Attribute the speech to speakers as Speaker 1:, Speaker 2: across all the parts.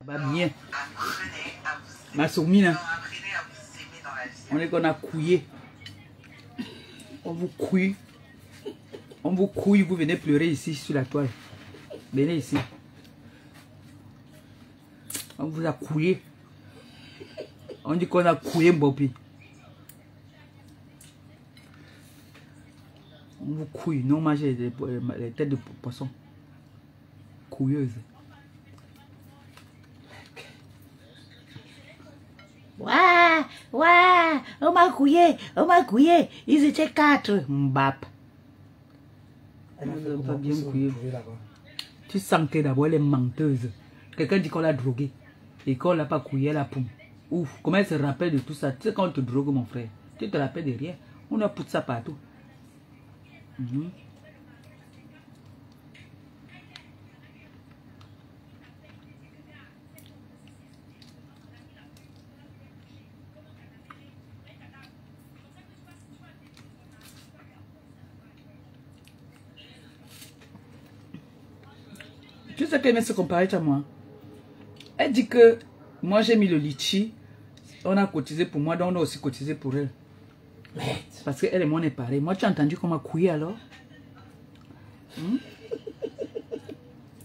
Speaker 1: Bah bien. Ma soumine. On est qu'on a couillé. On vous couille. On vous couille, vous venez pleurer ici sur la toile. Venez ici. On vous a couillé. On dit qu'on a couillé Mbopi. On vous couille. Nous on mange les têtes de poisson. Couilleuse. Ouais, ouais, on m'a couillé, on m'a couillé. Ils étaient 4. Mbap. Elle n'a pas bien couillé. Tu sens que d'abord elle est menteuse. Quelqu'un dit qu'on l'a droguée et qu'on l'a pas couillé, elle a poum. Ouf, comment elle se rappelle de tout ça? Tu sais quand on te drogue, mon frère, tu te rappelles de rien. On a poussé ça partout. Tu sais qu'elle se comparer à moi. Elle dit que moi j'ai mis le litchi, on a cotisé pour moi, donc on a aussi cotisé pour elle. Parce qu'elle et moi on est pareil. Moi tu as entendu qu'on m'a couillé alors?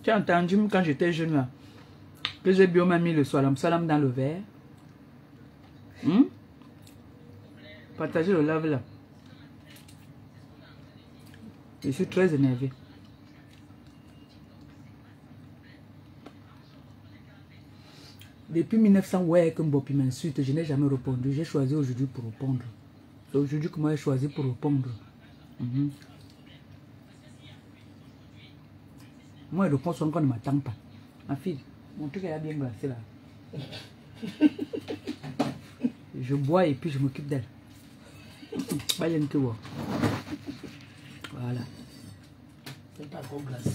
Speaker 1: Tu as entendu quand j'étais jeune là, que j'ai bien mis le salam dans le verre. Partagez le lave là. Je suis très énervé. Depuis 1900, ouais, que Mbopi m'insulte, je n'ai jamais répondu. J'ai choisi aujourd'hui pour répondre. C'est aujourd'hui que moi j'ai choisi pour répondre. Moi, je réponds souvent quand on ne m'attend pas. Ma fille, mon truc elle a bien glacé là. Je bois et puis je m'occupe d'elle. Voilà.
Speaker 2: C'est pas trop glacé.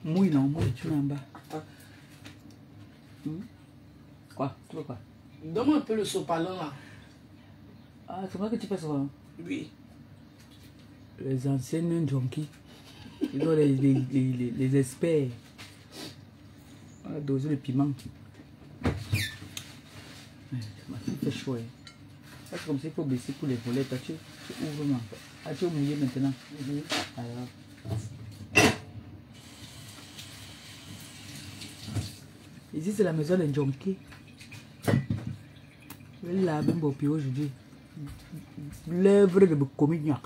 Speaker 1: Mouille non, mouille, tu es en bas. Quoi? Tu veux quoi?
Speaker 2: Donne-moi un peu le sopalin là.
Speaker 1: Ah, c'est vrai que tu fais ça?
Speaker 2: Oui.
Speaker 1: Les anciens junkies, ils ont les experts. On a dosé le piment. Ma fille fait chaud. C'est comme s'il faut baisser pour les volets. Tu ouvres moi. Ah, tu es mouillé maintenant. Alors. Ici, c'est la maison d'un junkie. Je vais laver Mbopi aujourd'hui. Lèvres de Bokomignac.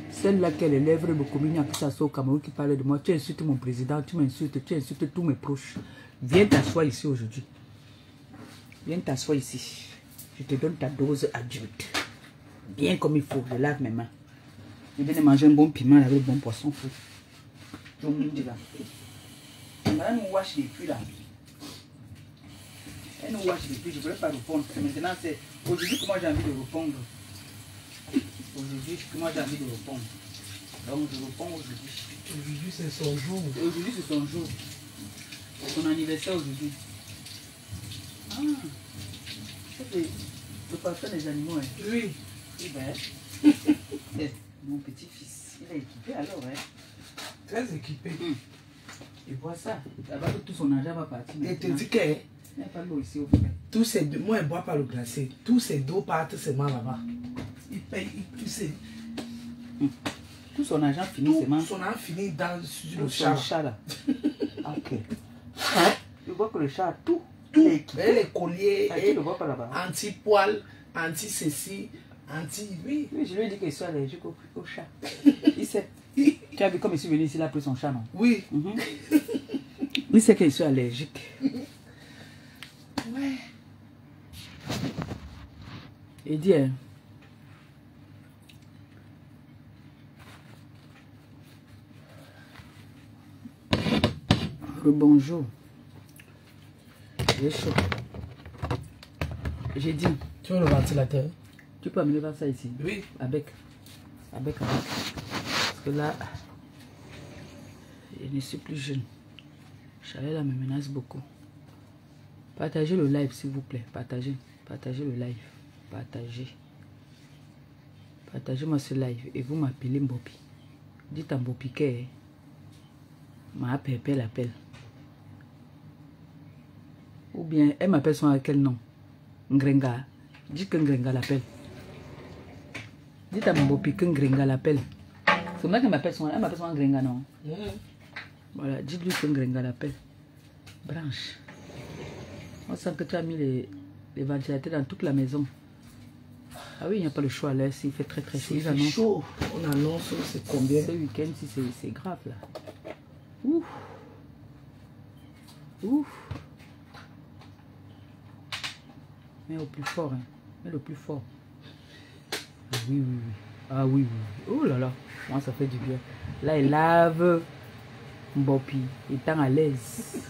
Speaker 1: Celle-là qui est les lèvres de Bokomignac qui s'assoit au Cameroun qui parle de moi. Tu insultes mon président, tu m'insultes, tu insultes tous mes proches. Viens t'asseoir ici aujourd'hui. Viens t'asseoir ici. Je te donne ta dose adulte. Bien comme il faut. Je lave mes mains. Je viens de manger un bon piment avec bon poisson fou. Je me dis là. Maintenant, nous wash les pluies là. Elle nous watch depuis, je ne voulais pas répondre. Maintenant, c'est aujourd'hui que moi j'ai envie de répondre. Aujourd'hui que moi j'ai envie de répondre. Donc je réponds aujourd'hui.
Speaker 2: Aujourd'hui c'est son jour.
Speaker 1: Aujourd'hui c'est son jour. C'est son anniversaire aujourd'hui. Ah, c'est le parfum des animaux. Hein.
Speaker 2: Oui.
Speaker 1: Oui, ben. Mon petit-fils, il est équipé alors. Hein.
Speaker 2: Très équipé.
Speaker 1: Et vois ça. Là-bas, tout son argent va partir.
Speaker 2: Et te dis que
Speaker 1: il n'y a pas d'eau ici au fait.
Speaker 2: tous ces deux, moi je ne bois pas le glacé. Tous ces dos partent seulement là-bas. Il paye, il sait.
Speaker 1: Tout son argent finit seulement.
Speaker 2: Son argent finit dans le
Speaker 1: chat là. Ok. Je vois que le chat a tout.
Speaker 2: Tout. Les colliers,
Speaker 1: tu le vois pas là-bas.
Speaker 2: Anti-poil, anti-ceci, anti. Oui.
Speaker 1: Oui, je lui ai dit qu'il soit allergique au chat. Il sait. Tu as vu comme il est venu ici, il a pris son chat, non?
Speaker 2: Oui.
Speaker 1: Il sait qu'il est allergique.
Speaker 2: Ouais.
Speaker 1: Il dit, hein. Bonjour. J'ai chaud. J'ai dit.
Speaker 2: Tu veux le ventilateur?
Speaker 1: Tu peux amener ça ici?
Speaker 2: Oui.
Speaker 1: Avec. Parce que là, je ne suis plus jeune. Chalet là me menace beaucoup. Partagez le live s'il vous plaît. Partagez le live. Partagez-moi ce live et vous m'appelez Mbopi. Dites à Mbopi que ma pépé l'appelle. Ou bien, elle m'appelle son quel nom? Ngrenga. Dis que Ngrenga l'appelle. Dites à mon beau-père que Ngrenga l'appelle. C'est moi qui m'appelle son... Elle m'appelle son Ngrenga, non? Voilà, dites-lui que Ngrenga l'appelle. Branche. On sent que tu as mis les ventilateurs dans toute la maison. Ah oui, il n'y a pas le choix là, il fait très chaud.
Speaker 2: Il fait chaud. On annonce c'est combien?
Speaker 1: Ce week-end, si c'est grave là. Ouf. Ouf. Mais au plus fort, hein. Mais le plus fort. Ah oui, oui, oui. Ah oui, oui. Oh là là. Moi, ça fait du bien. Là, il lave Mbopi. Étant à l'aise.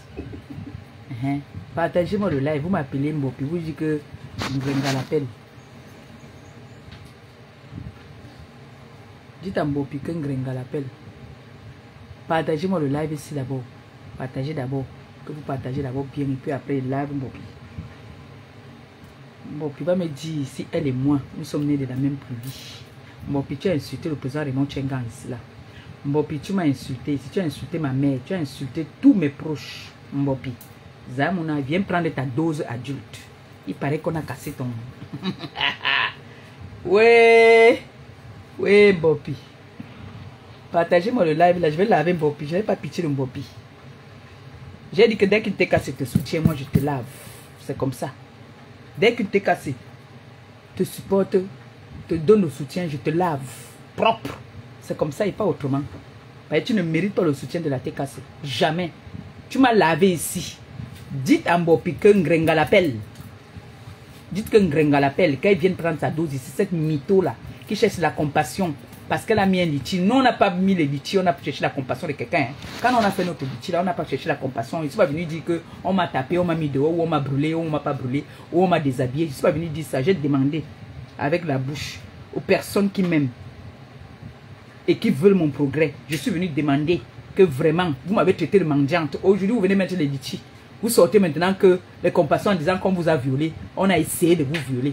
Speaker 1: Partagez-moi le live. Vous m'appelez Mbopi. Vous dites que Ngrenga l'appelle. Dites à Mbopi que Ngrenga l'appelle. Partagez-moi le live ici d'abord. Partagez d'abord. Que vous partagez d'abord bien. Et puis après, le live Mbopi. Mbopi va me dire si elle et moi, nous sommes nés de la même pluie. Mbopi, tu as insulté le président Raymond Tchengan ici là. Mbopi, tu m'as insulté. Si tu as insulté ma mère, tu as insulté tous mes proches. Mbopi, Zamona, viens prendre ta dose adulte. Il paraît qu'on a cassé ton... Ouais. Ouais, Mbopi. Partagez-moi le live là. Je vais laver Mbopi. Je n'ai pas pitié de Mbopi. J'ai dit que dès qu'il t'est cassé, te soutient, moi je te lave. C'est comme ça. Dès qu'il t'est cassé, te supporte, te donne le soutien, je te lave. Propre. C'est comme ça et pas autrement. Parce que tu ne mérites pas le soutien de la tête cassée. Jamais. Tu m'as lavé ici. Dites à Mbopi que Ngrenga l'appelle. Dites que Ngrenga l'appelle. Qu'elle vienne prendre sa dose ici. Cette mytho là qui cherche la compassion. Parce qu'elle a mis un litchi. Nous, on n'a pas mis le litchi. On a cherché la compassion de quelqu'un. Hein. Quand on a fait notre litchi là, on n'a pas cherché la compassion. Je ne suis pas venu dire que on m'a tapé, on m'a mis dehors, ou on m'a brûlé, ou on m'a pas brûlé, ou on m'a déshabillé. Je ne suis pas venu dire ça. J'ai demandé avec la bouche aux personnes qui m'aiment et qui veulent mon progrès. Je suis venu demander que vraiment, vous m'avez traité de mendiante. Aujourd'hui, vous venez mettre les litchis. Vous sortez maintenant que les compassions en disant qu'on vous a violé, on a essayé de vous violer.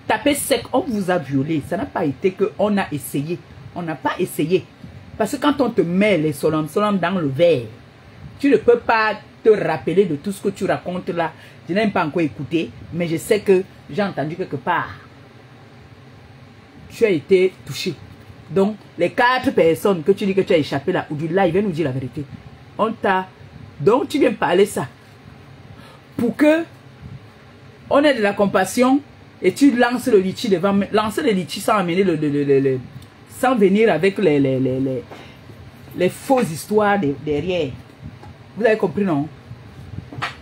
Speaker 1: Tapez sec, on vous a violé. Ça n'a pas été qu'on a essayé. On n'a pas essayé. Parce que quand on te met les solom dans le verre, tu ne peux pas te rappeler de tout ce que tu racontes là. Je n'ai pas encore écouté, mais je sais que j'ai entendu quelque part. Tu as été touché. Donc, les 4 personnes que tu dis que tu as échappé là, ou du live, viens nous dire la vérité. On t'a... Donc, tu viens parler ça. Pour que on ait de la compassion et tu lances le litchi devant... Lancer le litchi sans amener sans venir avec les fausses histoires derrière. Vous avez compris, non?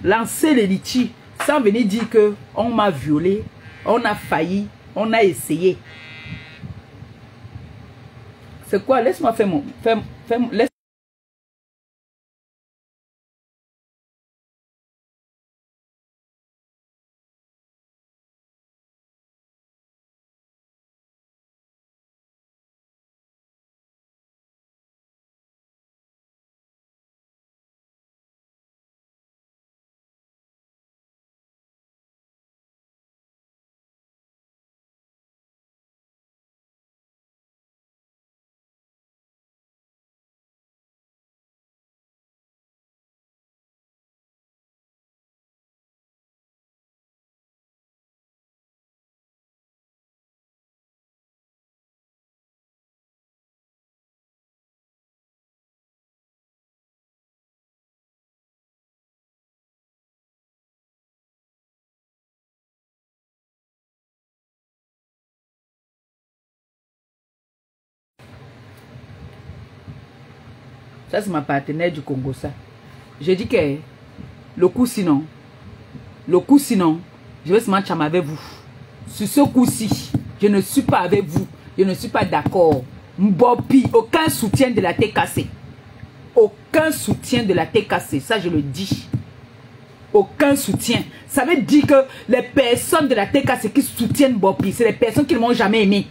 Speaker 1: Lancer le litchi sans venir dire que on m'a violé, on a failli, on a essayé. C'est quoi? Laisse-moi faire mon... laisse. Ça, c'est ma partenaire du Congo, ça. J'ai dit que le coup sinon, je vais se matcher avec vous. Sur ce coup-ci, je ne suis pas avec vous. Je ne suis pas d'accord. Mbopi, aucun soutien de la tête cassée. Aucun soutien de la tête cassée. Ça, je le dis. Aucun soutien. Ça veut dire que les personnes de la tête cassée qui soutiennent Mbopi, c'est les personnes qui ne m'ont jamais aimé.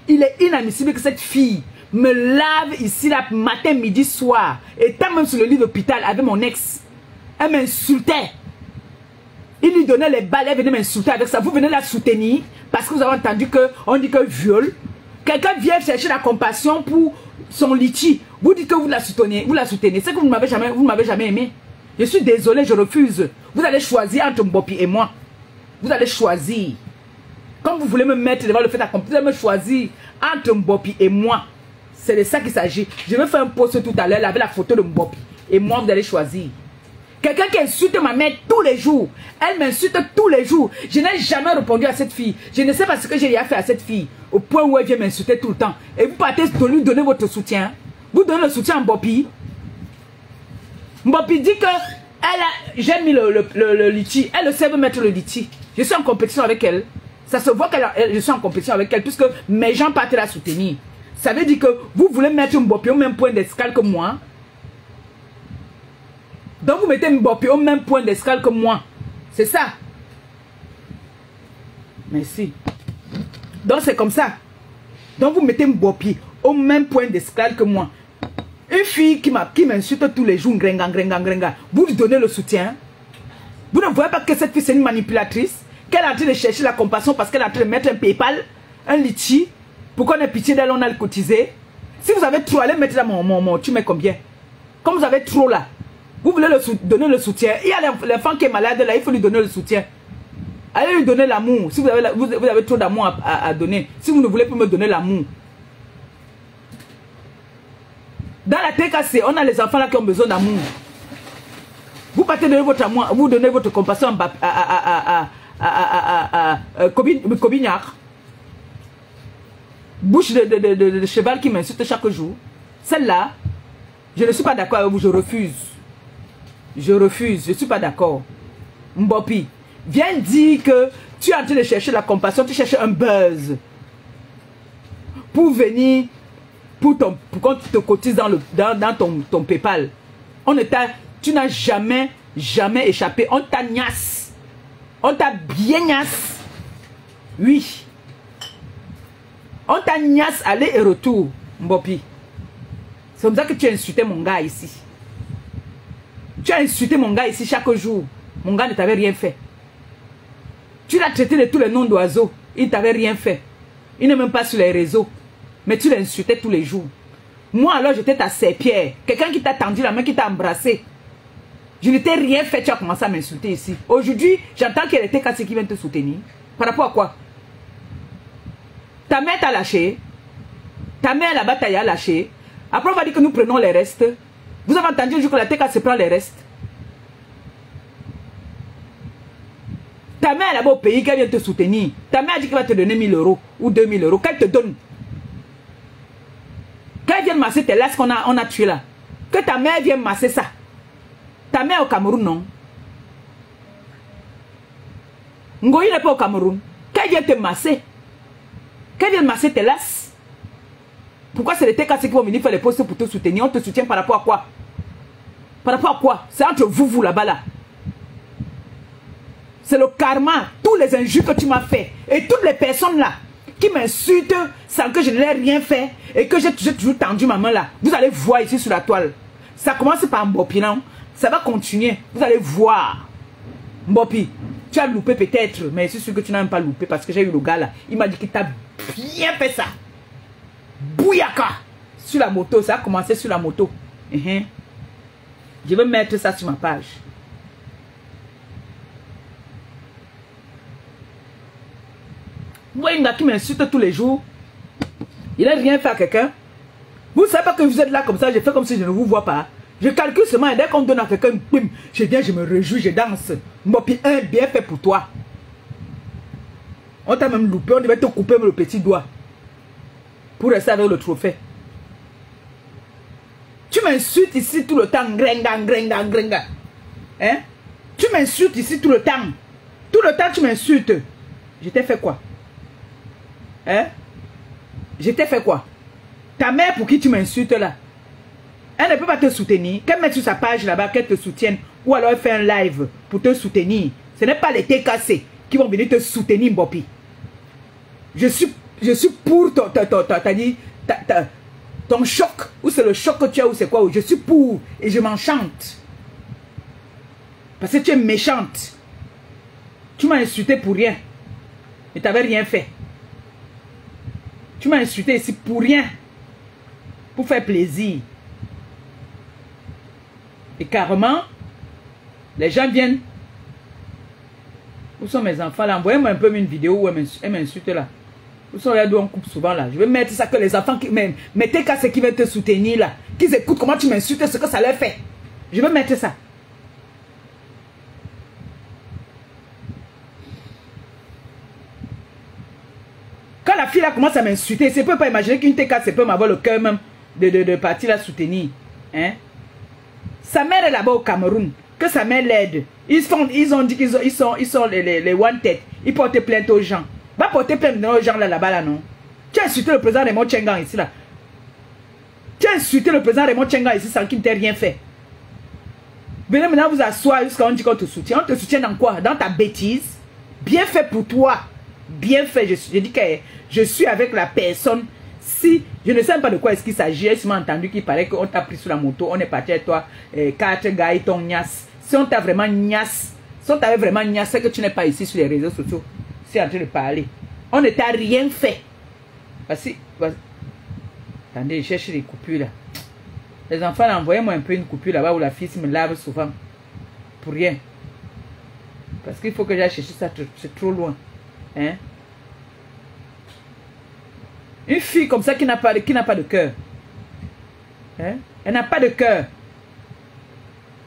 Speaker 1: Il est inadmissible que cette fille me lave ici là matin, midi, soir. Étant même sur le lit d'hôpital avec mon ex. Elle m'insultait. Il lui donnait les balles, elle venait m'insulter avec ça. Vous venez la soutenir parce que vous avez entendu qu'on dit que viol. Quelqu'un vient chercher la compassion pour son litchi. Vous dites que vous la soutenez. C'est que vous ne m'avez jamais aimé. Je suis désolé, je refuse. Vous allez choisir entre Mbopi et moi. Vous allez choisir. Quand vous voulez me mettre devant le fait accompli, vous allez me choisir entre Mbopi et moi. C'est de ça qu'il s'agit. Je vais faire un post tout à l'heure avec la photo de Mbopi. Et moi, vous allez choisir. Quelqu'un qui insulte ma mère tous les jours. Elle m'insulte tous les jours. Je n'ai jamais répondu à cette fille. Je ne sais pas ce que j'ai fait à cette fille. Au point où elle vient m'insulter tout le temps. Et vous partez de lui donner votre soutien. Vous donnez le soutien à Mbopi. Mbopi dit que j'ai mis le litchi. Elle sait me mettre le litchi. Je suis en compétition avec elle. Ça se voit que je suis en compétition avec elle. Puisque mes gens partent la soutenir. Ça veut dire que vous voulez mettre Mbopi au même point d'escale que moi. Donc vous mettez Mbopi au même point d'escale que moi. C'est ça. Merci. Donc c'est comme ça. Donc vous mettez Mbopi au même point d'escale que moi. Une fille qui m'insulte tous les jours, vous lui donnez le soutien. Vous ne voyez pas que cette fille c'est une manipulatrice, qu'elle est en train de chercher la compassion parce qu'elle est en train de mettre un PayPal, un litchi, pour qu'on ait pitié d'elle, on a le cotisé. Si vous avez trop, allez mettre là tu mets combien? Comme vous avez trop là, vous voulez donner le soutien. Il y a l'enfant qui est malade là, il faut lui donner le soutien. Allez lui donner l'amour. Si vous avez trop d'amour à donner. Si vous ne voulez pas me donner l'amour. Dans la TKC, on a les enfants là qui ont besoin d'amour. Vous partez donner votre amour, vous donnez votre compassion à Cobignard. Bouche de cheval qui m'insulte chaque jour. Celle-là, je ne suis pas d'accord avec vous, je refuse. Je refuse, je ne suis pas d'accord. Mbopi, viens dire que tu es en train de chercher la compassion, tu cherches un buzz. Pour venir, pour qu'on te cotise dans ton PayPal. Tu n'as jamais échappé. On t'a gnasse. On t'a bien gnasse. Oui. On t'a gnasse aller et retour, Mbopi. C'est comme ça que tu as insulté mon gars ici. Tu as insulté mon gars ici chaque jour. Mon gars ne t'avait rien fait. Tu l'as traité de tous les noms d'oiseaux. Il ne t'avait rien fait. Il n'est même pas sur les réseaux. Mais tu l'insultais tous les jours. Moi alors j'étais ta serpillère. Quelqu'un qui t'a tendu la main, qui t'a embrassé. Je ne t'ai rien fait, tu as commencé à m'insulter ici. Aujourd'hui, j'entends qu'elle était cassée qui vient te soutenir. Par rapport à quoi? Ta mère t'a lâché. Ta mère là-bas t'a lâché. Après on va dire que nous prenons les restes. Vous avez entendu un jour que la TK se prend les restes. Ta mère là-bas au pays qu'elle vient te soutenir. Ta mère a dit qu'elle va te donner 1000 € ou 2000 €. Qu'elle te donne. Qu'elle vienne masser tes lasses qu'on a tué là. Que ta mère vienne masser ça. Ta mère au Cameroun, non? Ngoyi n'est pas au Cameroun. Qu'elle vienne te masser. Qu'elle vienne masser tes lasses. Pourquoi c'est les TKC qui vont venir faire les postes pour te soutenir? On te soutient par rapport à quoi? Par rapport à quoi? C'est entre vous là-bas là. C'est le karma. Tous les injures que tu m'as fait. Et toutes les personnes là qui m'insultent sans que je n'ai rien fait et que j'ai toujours tendu ma main là. Vous allez voir ici sur la toile. Ça commence par Mbopi, non? Ça va continuer. Vous allez voir. Mbopi, tu as loupé peut-être, mais c'est sûr que tu n'as même pas loupé parce que j'ai eu le gars là. Il m'a dit qu'il t'a bien fait ça. Bouyaka. Sur la moto, ça a commencé sur la moto. Je vais mettre ça sur ma page. Vous voyez un gars qui m'insulte tous les jours. Il n'a rien fait à quelqu'un. Vous ne savez pas que vous êtes là comme ça. Je fais comme si je ne vous vois pas. Je calcule seulement et dès qu'on donne à quelqu'un, je viens, je me réjouis, je danse. Mbopi, un bien fait pour toi. On t'a même loupé, on devait te couper le petit doigt. Pour rester avec le trophée. Tu m'insultes ici tout le temps. Grenga. Hein? Tu m'insultes ici tout le temps. Tout le temps tu m'insultes. Je t'ai fait quoi? Hein? Je t'ai fait quoi? Ta mère pour qui tu m'insultes là? Elle ne peut pas te soutenir. Qu'elle mette sur sa page là-bas, qu'elle te soutienne. Ou alors elle fait un live pour te soutenir. Ce n'est pas les TKC qui vont venir te soutenir, Mbopi. Je suis pour ton choc. Ou c'est le choc que tu as ou c'est quoi? Je suis pour. Et je m'enchante. Parce que tu es méchante. Tu m'as insulté pour rien. Et tu n'avais rien fait. Tu m'as insulté ici pour rien. Pour faire plaisir. Et carrément, les gens viennent Où sont mes enfants là? Envoyez-moi un peu une vidéo où elle m'insulte là. Où sont les deux, on coupe souvent là. Je vais mettre ça que les enfants qui mettez qu'à ceux qui veulent te soutenir là. Qu'ils écoutent comment tu m'insultes, ce que ça leur fait. Je vais mettre ça. Quand la fille là commence à m'insulter, je ne peux pas imaginer qu'une TK peut m'avoir le cœur même de partir la soutenir. Hein? Sa mère est là-bas au Cameroun. Que sa mère l'aide. Ils ont dit qu'ils sont les one-tête. Ils portent plainte aux gens. Va porter plainte aux gens là-bas là, non? Tu as insulté le président Raymond Tchengan ici là. Tu as insulté le président Raymond Tchengan ici sans qu'il ne t'ait rien fait. Venez maintenant vous asseoir jusqu'à on dit qu'on te soutient. On te soutient dans quoi? Dans ta bêtise. Bien fait pour toi. Bien fait. Je dis que je suis avec la personne. Si je ne sais même pas de quoi est-ce qu'il s'agit, j'ai entendu qu'il paraît qu'on t'a pris sur la moto, on est parti avec toi, 4 gars et ton niasse. Si on t'a vraiment niasse, si on t'avait vraiment niasse, c'est que tu n'es pas ici sur les réseaux sociaux. C'est en train de parler. On ne t'a rien fait. Voici. Attendez, je cherche les coupures là. Les enfants, envoyez-moi un peu une coupure là-bas où la fille me lave souvent. Pour rien. Parce qu'il faut que j'aille chercher ça, c'est trop loin. Hein? Une fille comme ça qui n'a pas de cœur. Hein? Elle n'a pas de cœur.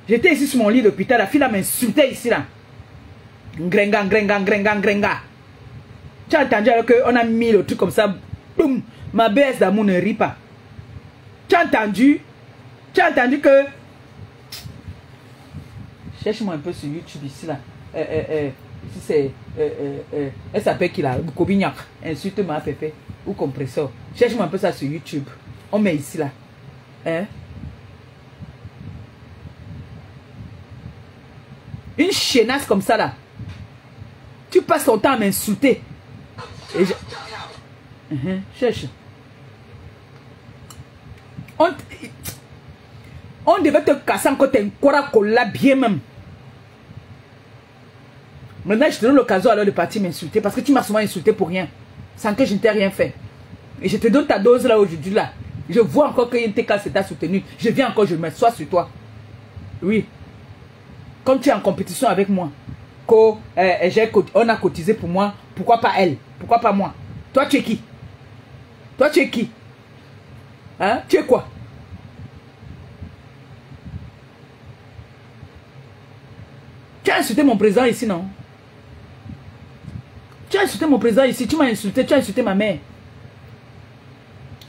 Speaker 1: J'étais ici sur mon lit d'hôpital, la fille là m'insultait ici là. Grenga, grenga, grenga, grenga. Tu as entendu alors qu'on a mis le truc comme ça. Boum. Ma baisse d'amour ne rit pas. Tu as entendu? Tu as entendu que... Cherche-moi un peu sur YouTube ici là. Ici c'est... elle s'appelle qui là? Kobignac. Insulte-moi Pépé. Ou compresseur. Cherche-moi un peu ça sur YouTube. On met ici là. Hein? Une chenasse comme ça là. Tu passes ton temps à m'insulter. Et je... Cherche. On devait te casser encore tes cola bien même. Maintenant je te donne l'occasion alors de partir m'insulter parce que tu m'as souvent insulté pour rien. Sans que je ne t'ai rien fait. Et je te donne ta dose là aujourd'hui là. Je vois encore que NTK s'est soutenu. Je viens encore, je m'assois sur toi. Oui. Comme tu es en compétition avec moi. On a cotisé pour moi. Pourquoi pas elle? Pourquoi pas moi? Toi tu es qui? Toi tu es qui? Hein? Tu es quoi? Tu as insulté mon président ici, non? Tu as insulté mon président ici, tu m'as insulté, tu as insulté ma mère.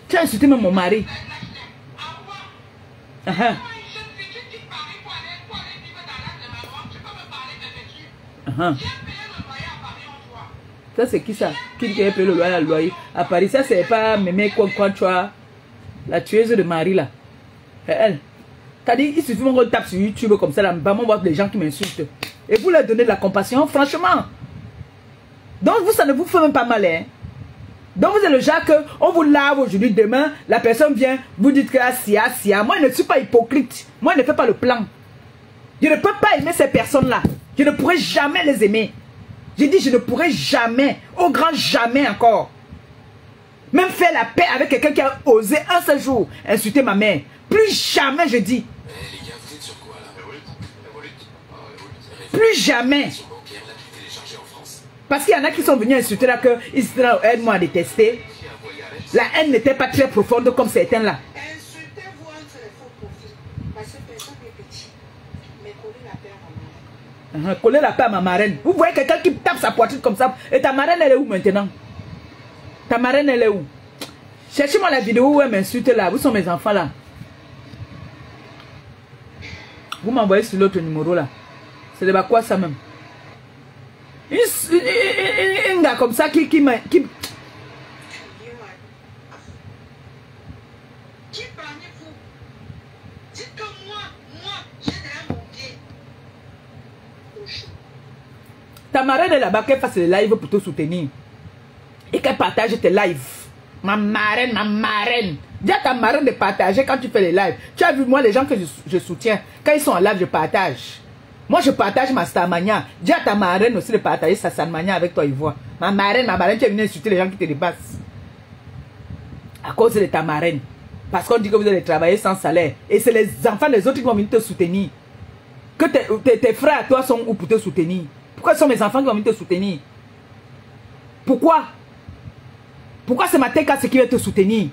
Speaker 1: Tu as insulté même mon mari. Ça c'est qui ça? Qui dit qu'il a payé le loyer à Paris? Ça c'est pas Mémé quand tu as la tueuse de Marie là. Elle. T'as dit, il suffit qu'on tape sur YouTube comme ça là, on voit les gens qui m'insultent. Et vous leur donnez de la compassion, franchement. Donc vous, ça ne vous fait même pas mal, hein. Donc vous êtes le genre que on vous lave aujourd'hui, demain, la personne vient, vous dites que sia. Moi je ne suis pas hypocrite. Moi je ne fais pas le plan. Je ne peux pas aimer ces personnes-là. Je ne pourrai jamais les aimer. J'ai dit je ne pourrai jamais, au grand jamais encore. Même faire la paix avec quelqu'un qui a osé un seul jour insulter ma mère. Plus jamais je dis.
Speaker 3: Les gars, vous êtes sur quoi là?
Speaker 1: Plus jamais. Parce qu'il y en a qui sont venus insulter là que ils étaient là, aide-moi à détester. La haine n'était pas très profonde comme certains là.
Speaker 4: Insultez-vous entre les faux profils. Parce que personne n'est petit. Mais coller la paix à ma marraine.
Speaker 1: Coller la paix à ma marraine. Vous voyez quelqu'un qui tape sa poitrine comme ça. Et ta marraine elle est où maintenant? Ta marraine elle est où? Cherchez-moi la vidéo où elle m'insulte là. Où sont mes enfants là? Vous m'envoyez sur l'autre numéro là. C'est de quoi ça même? Un gars comme ça qui
Speaker 4: Dis-moi. Qui parmi vous? Dites que moi, j'ai derrière mon pied. Au chaud.
Speaker 1: Ta marraine est là-bas, qu'elle fasse les lives pour te soutenir. Et qu'elle partage tes lives. Ma marraine. Dis à ta marraine de partager quand tu fais les lives. Tu as vu moi les gens que je soutiens. Quand ils sont en live, je partage. Moi, je partage ma Starmania. Dis à ta marraine aussi de partager sa Starmania avec toi, Ivoire. Ma marraine, tu es venu insulter les gens qui te dépassent. À cause de ta marraine. Parce qu'on dit que vous allez travailler sans salaire. Et c'est les enfants des autres qui vont venir te soutenir. Que tes frères à toi sont où pour te soutenir. Pourquoi ce sont mes enfants qui vont venir te soutenir? Pourquoi? Pourquoi c'est ma tête qui va te soutenir?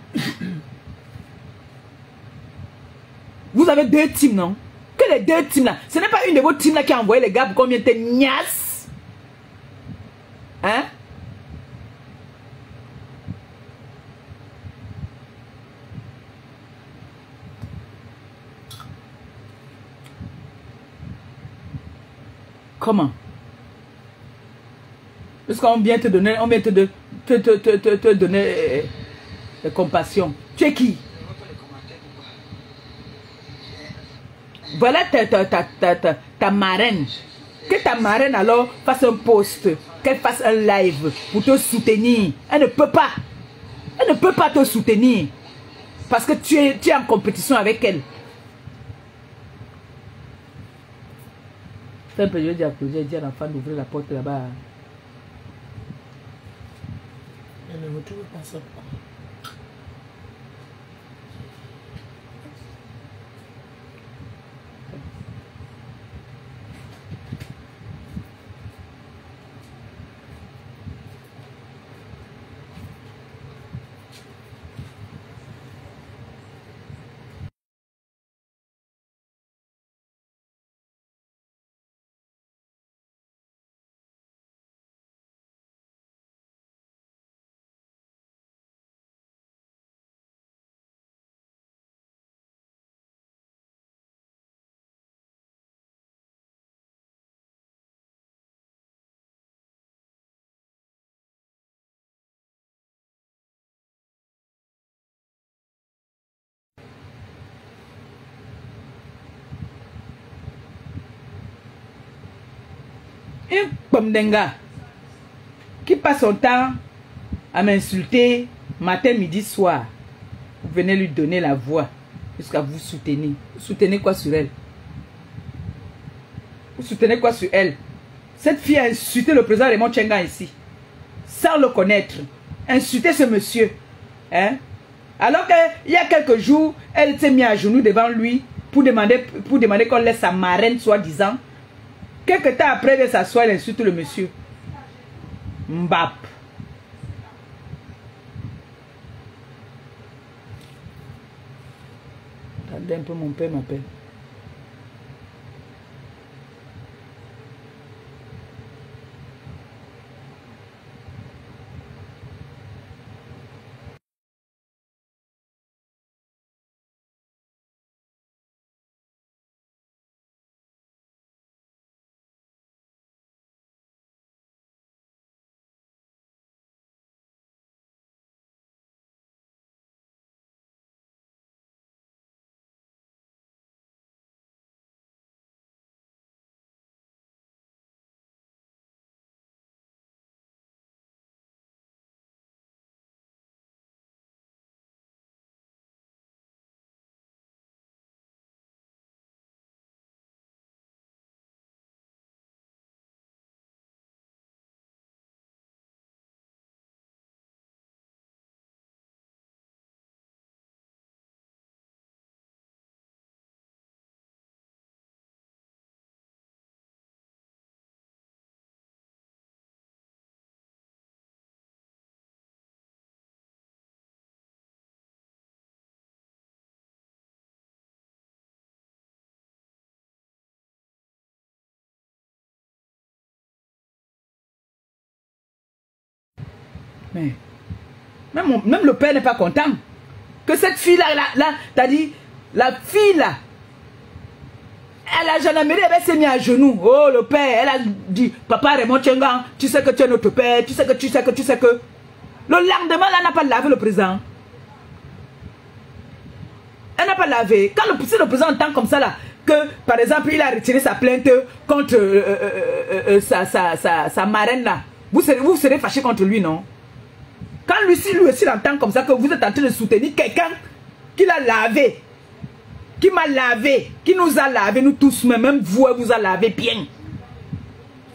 Speaker 1: Vous avez 2 teams, non? Que les 2 teams là, ce n'est pas une de vos teams là qui a envoyé les gars pour combien de niasse? Hein? Comment? Parce qu'on vient te donner, on vient te donner compassion. Tu es qui? Voilà ta marraine. Que ta marraine alors fasse un post, qu'elle fasse un live pour te soutenir. Elle ne peut pas. Elle ne peut pas te soutenir. Parce que tu es en compétition avec elle. C'est un peu, je vais dire à l'enfant d'ouvrir la porte là-bas.
Speaker 2: Elle ne retrouve pas ça.
Speaker 1: Une pomme d'enga qui passe son temps à m'insulter matin, midi, soir. Vous venez lui donner la voix jusqu'à vous soutenir. Vous soutenez quoi sur elle? Vous soutenez quoi sur elle? Cette fille a insulté le président Raymond Tchenga ici, sans le connaître. Insulté ce monsieur. Hein? Alors qu'il y a quelques jours, elle s'est mise à genoux devant lui pour demander qu'on laisse sa marraine, soi-disant. Quelques temps après, elle s'assoit, elle insulte le monsieur. Mbap. Attendez un peu, mon père m'appelle. Mais même le père n'est pas content. Que cette fille-là, t'as dit, la fille là, elle a gendarmerie, elle s'est mise à genoux. Oh, le père, elle a dit, papa Raymond Tchenga, tu sais que tu es notre père, tu sais que. Le lendemain, là, elle n'a pas lavé le président. Elle n'a pas lavé. Si le président entend comme ça là, que par exemple, il a retiré sa plainte contre sa marraine là, vous serez fâché contre lui, non? Quand lui aussi entend comme ça que vous êtes en train de soutenir quelqu'un qui l'a lavé, qui m'a lavé, qui nous a lavé, nous tous, même vous, elle vous a lavé bien.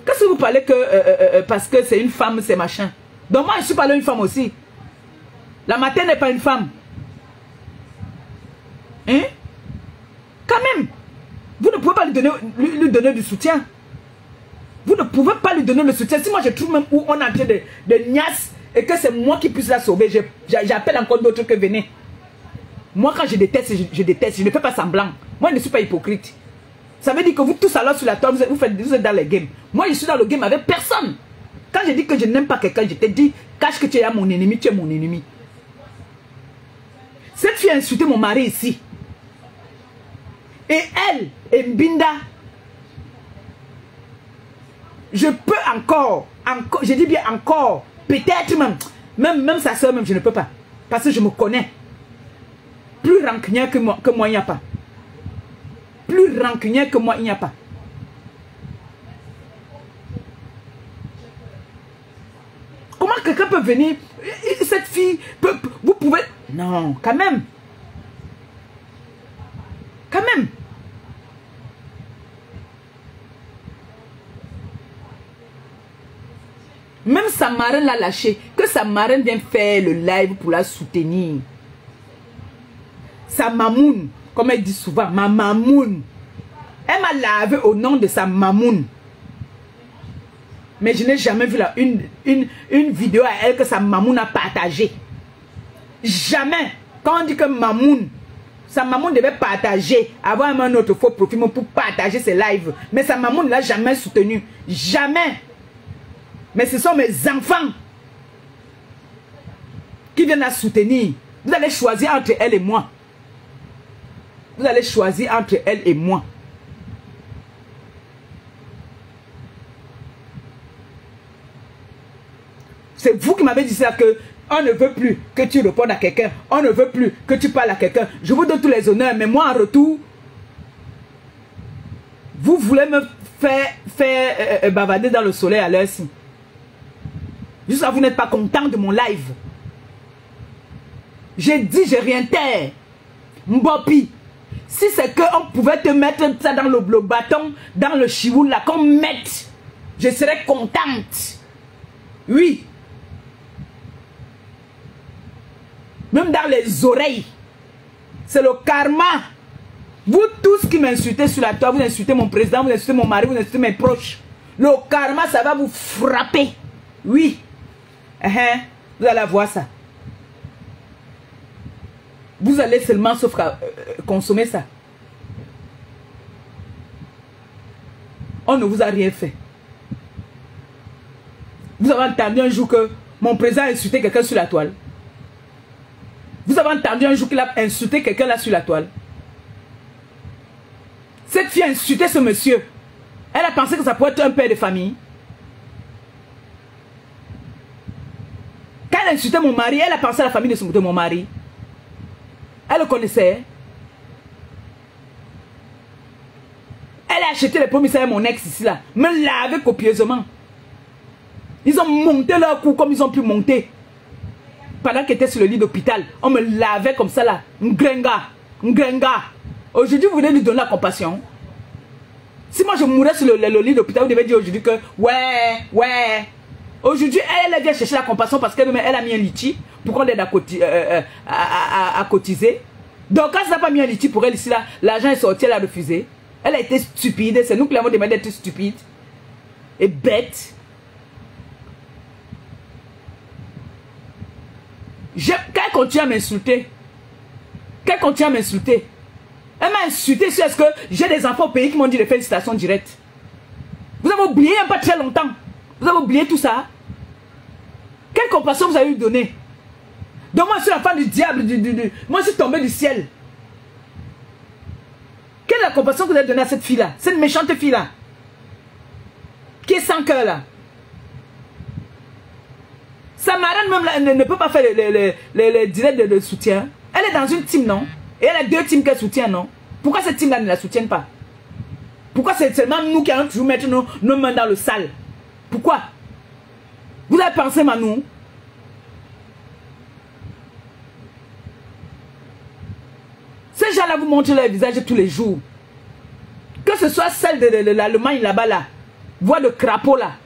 Speaker 1: Qu'est-ce que vous parlez que parce que c'est une femme, c'est machin? Donc moi, je suis pas une femme aussi. La matin n'est pas une femme. Hein? Quand même, vous ne pouvez pas lui donner du soutien. Vous ne pouvez pas lui donner le soutien. Si moi je trouve même où on est en train de niasse et que c'est moi qui puisse la sauver, j'appelle encore d'autres que venez. Moi quand je déteste, je déteste. Je ne fais pas semblant. Moi je ne suis pas hypocrite. Ça veut dire que vous tous alors sur la table, vous êtes dans les games. Moi je suis dans le game avec personne. Quand je dis que je n'aime pas quelqu'un, je te dis, cache que tu es mon ennemi, tu es mon ennemi. Cette fille a insulté mon mari ici. Et elle, Mbinda, je peux encore, je dis bien encore, peut-être même sa soeur, même je ne peux pas. Parce que je me connais. Plus rancunière que moi, il n'y a pas. Plus rancunière que moi, il n'y a pas. Comment quelqu'un peut venir, cette fille, vous pouvez... Non, quand même. Quand même. Même sa marraine l'a lâché. Que sa marraine vienne faire le live pour la soutenir. Sa mamoune, comme elle dit souvent, ma mamoune. Elle m'a lavé au nom de sa mamoune. Mais je n'ai jamais vu là une vidéo à elle que sa mamoune a partagée. Jamais. Quand on dit que mamoune, sa mamoune devait partager, avoir un autre faux profil pour partager ses lives. Mais sa mamoune ne l'a jamais soutenu. Jamais. Mais ce sont mes enfants qui viennent la soutenir. Vous allez choisir entre elle et moi. Vous allez choisir entre elle et moi. C'est vous qui m'avez dit ça, que on ne veut plus que tu répondes à quelqu'un. On ne veut plus que tu parles à quelqu'un. Je vous donne tous les honneurs, mais moi en retour, vous voulez me faire bavader dans le soleil à l'heure-ci. Jusqu'à vous n'êtes pas content de mon live. J'ai dit, j'ai rien terre. Mbopi, si c'est qu'on pouvait te mettre ça dans le bâton, dans le chivoul là, qu'on mette, je serais contente. Oui. Même dans les oreilles. C'est le karma. Vous tous qui m'insultez sur la toile, vous insultez mon président, vous insultez mon mari, vous insultez mes proches. Le karma, ça va vous frapper. Oui. Vous allez voir ça. Vous allez seulement sauf consommer ça. On ne vous a rien fait. Vous avez entendu un jour que mon président a insulté quelqu'un sur la toile. Vous avez entendu un jour qu'il a insulté quelqu'un là sur la toile. Cette fille a insulté ce monsieur. Elle a pensé que ça pourrait être un père de famille. Quand elle a insulté mon mari, elle a pensé à la famille de mon mari. Elle le connaissait. Elle a acheté les pommes à mon ex ici là. Me laver copieusement. Ils ont monté leur cou comme ils ont pu monter. Pendant qu'elle était sur le lit d'hôpital, on me lavait comme ça là. Ngrenga. Aujourd'hui, vous voulez lui donner la compassion. Si moi je mourais sur le lit d'hôpital, vous devez dire aujourd'hui que ouais. Aujourd'hui, elle vient chercher la compassion parce qu'elle a mis un litchi pour qu'on l'aide à cotiser. Donc quand ça n'a pas mis un litchi pour elle ici là, l'argent est sorti, elle a refusé. Elle a été stupide. C'est nous qui l'avons demandé d'être stupide et bête. Qu'elle continue à m'insulter. Elle m'a insulté sur est-ce que j'ai des enfants au pays qui m'ont dit de félicitations directes. Vous avez oublié il n'y a pas très longtemps. Vous avez oublié tout ça. Quelle compassion vous avez eu donné? Donc moi je suis l'enfant du diable. Moi je suis tombé du ciel. Quelle est la compassion que vous avez donnée à cette fille-là? Cette méchante fille-là. Qui est sans cœur là. Sa marraine même là, ne peut pas faire les directs de soutien. Elle est dans une team, non? Et elle a 2 teams qu'elle soutient, non? Pourquoi cette team-là ne la soutienne pas? Pourquoi c'est seulement nous qui allons toujours mettre nos mains dans le sale? Pourquoi? Vous avez pensé, Manou? Ces gens-là vous montrent leur visage tous les jours. Que ce soit celle de l'Allemagne là-bas, là. Voix de crapaud, là.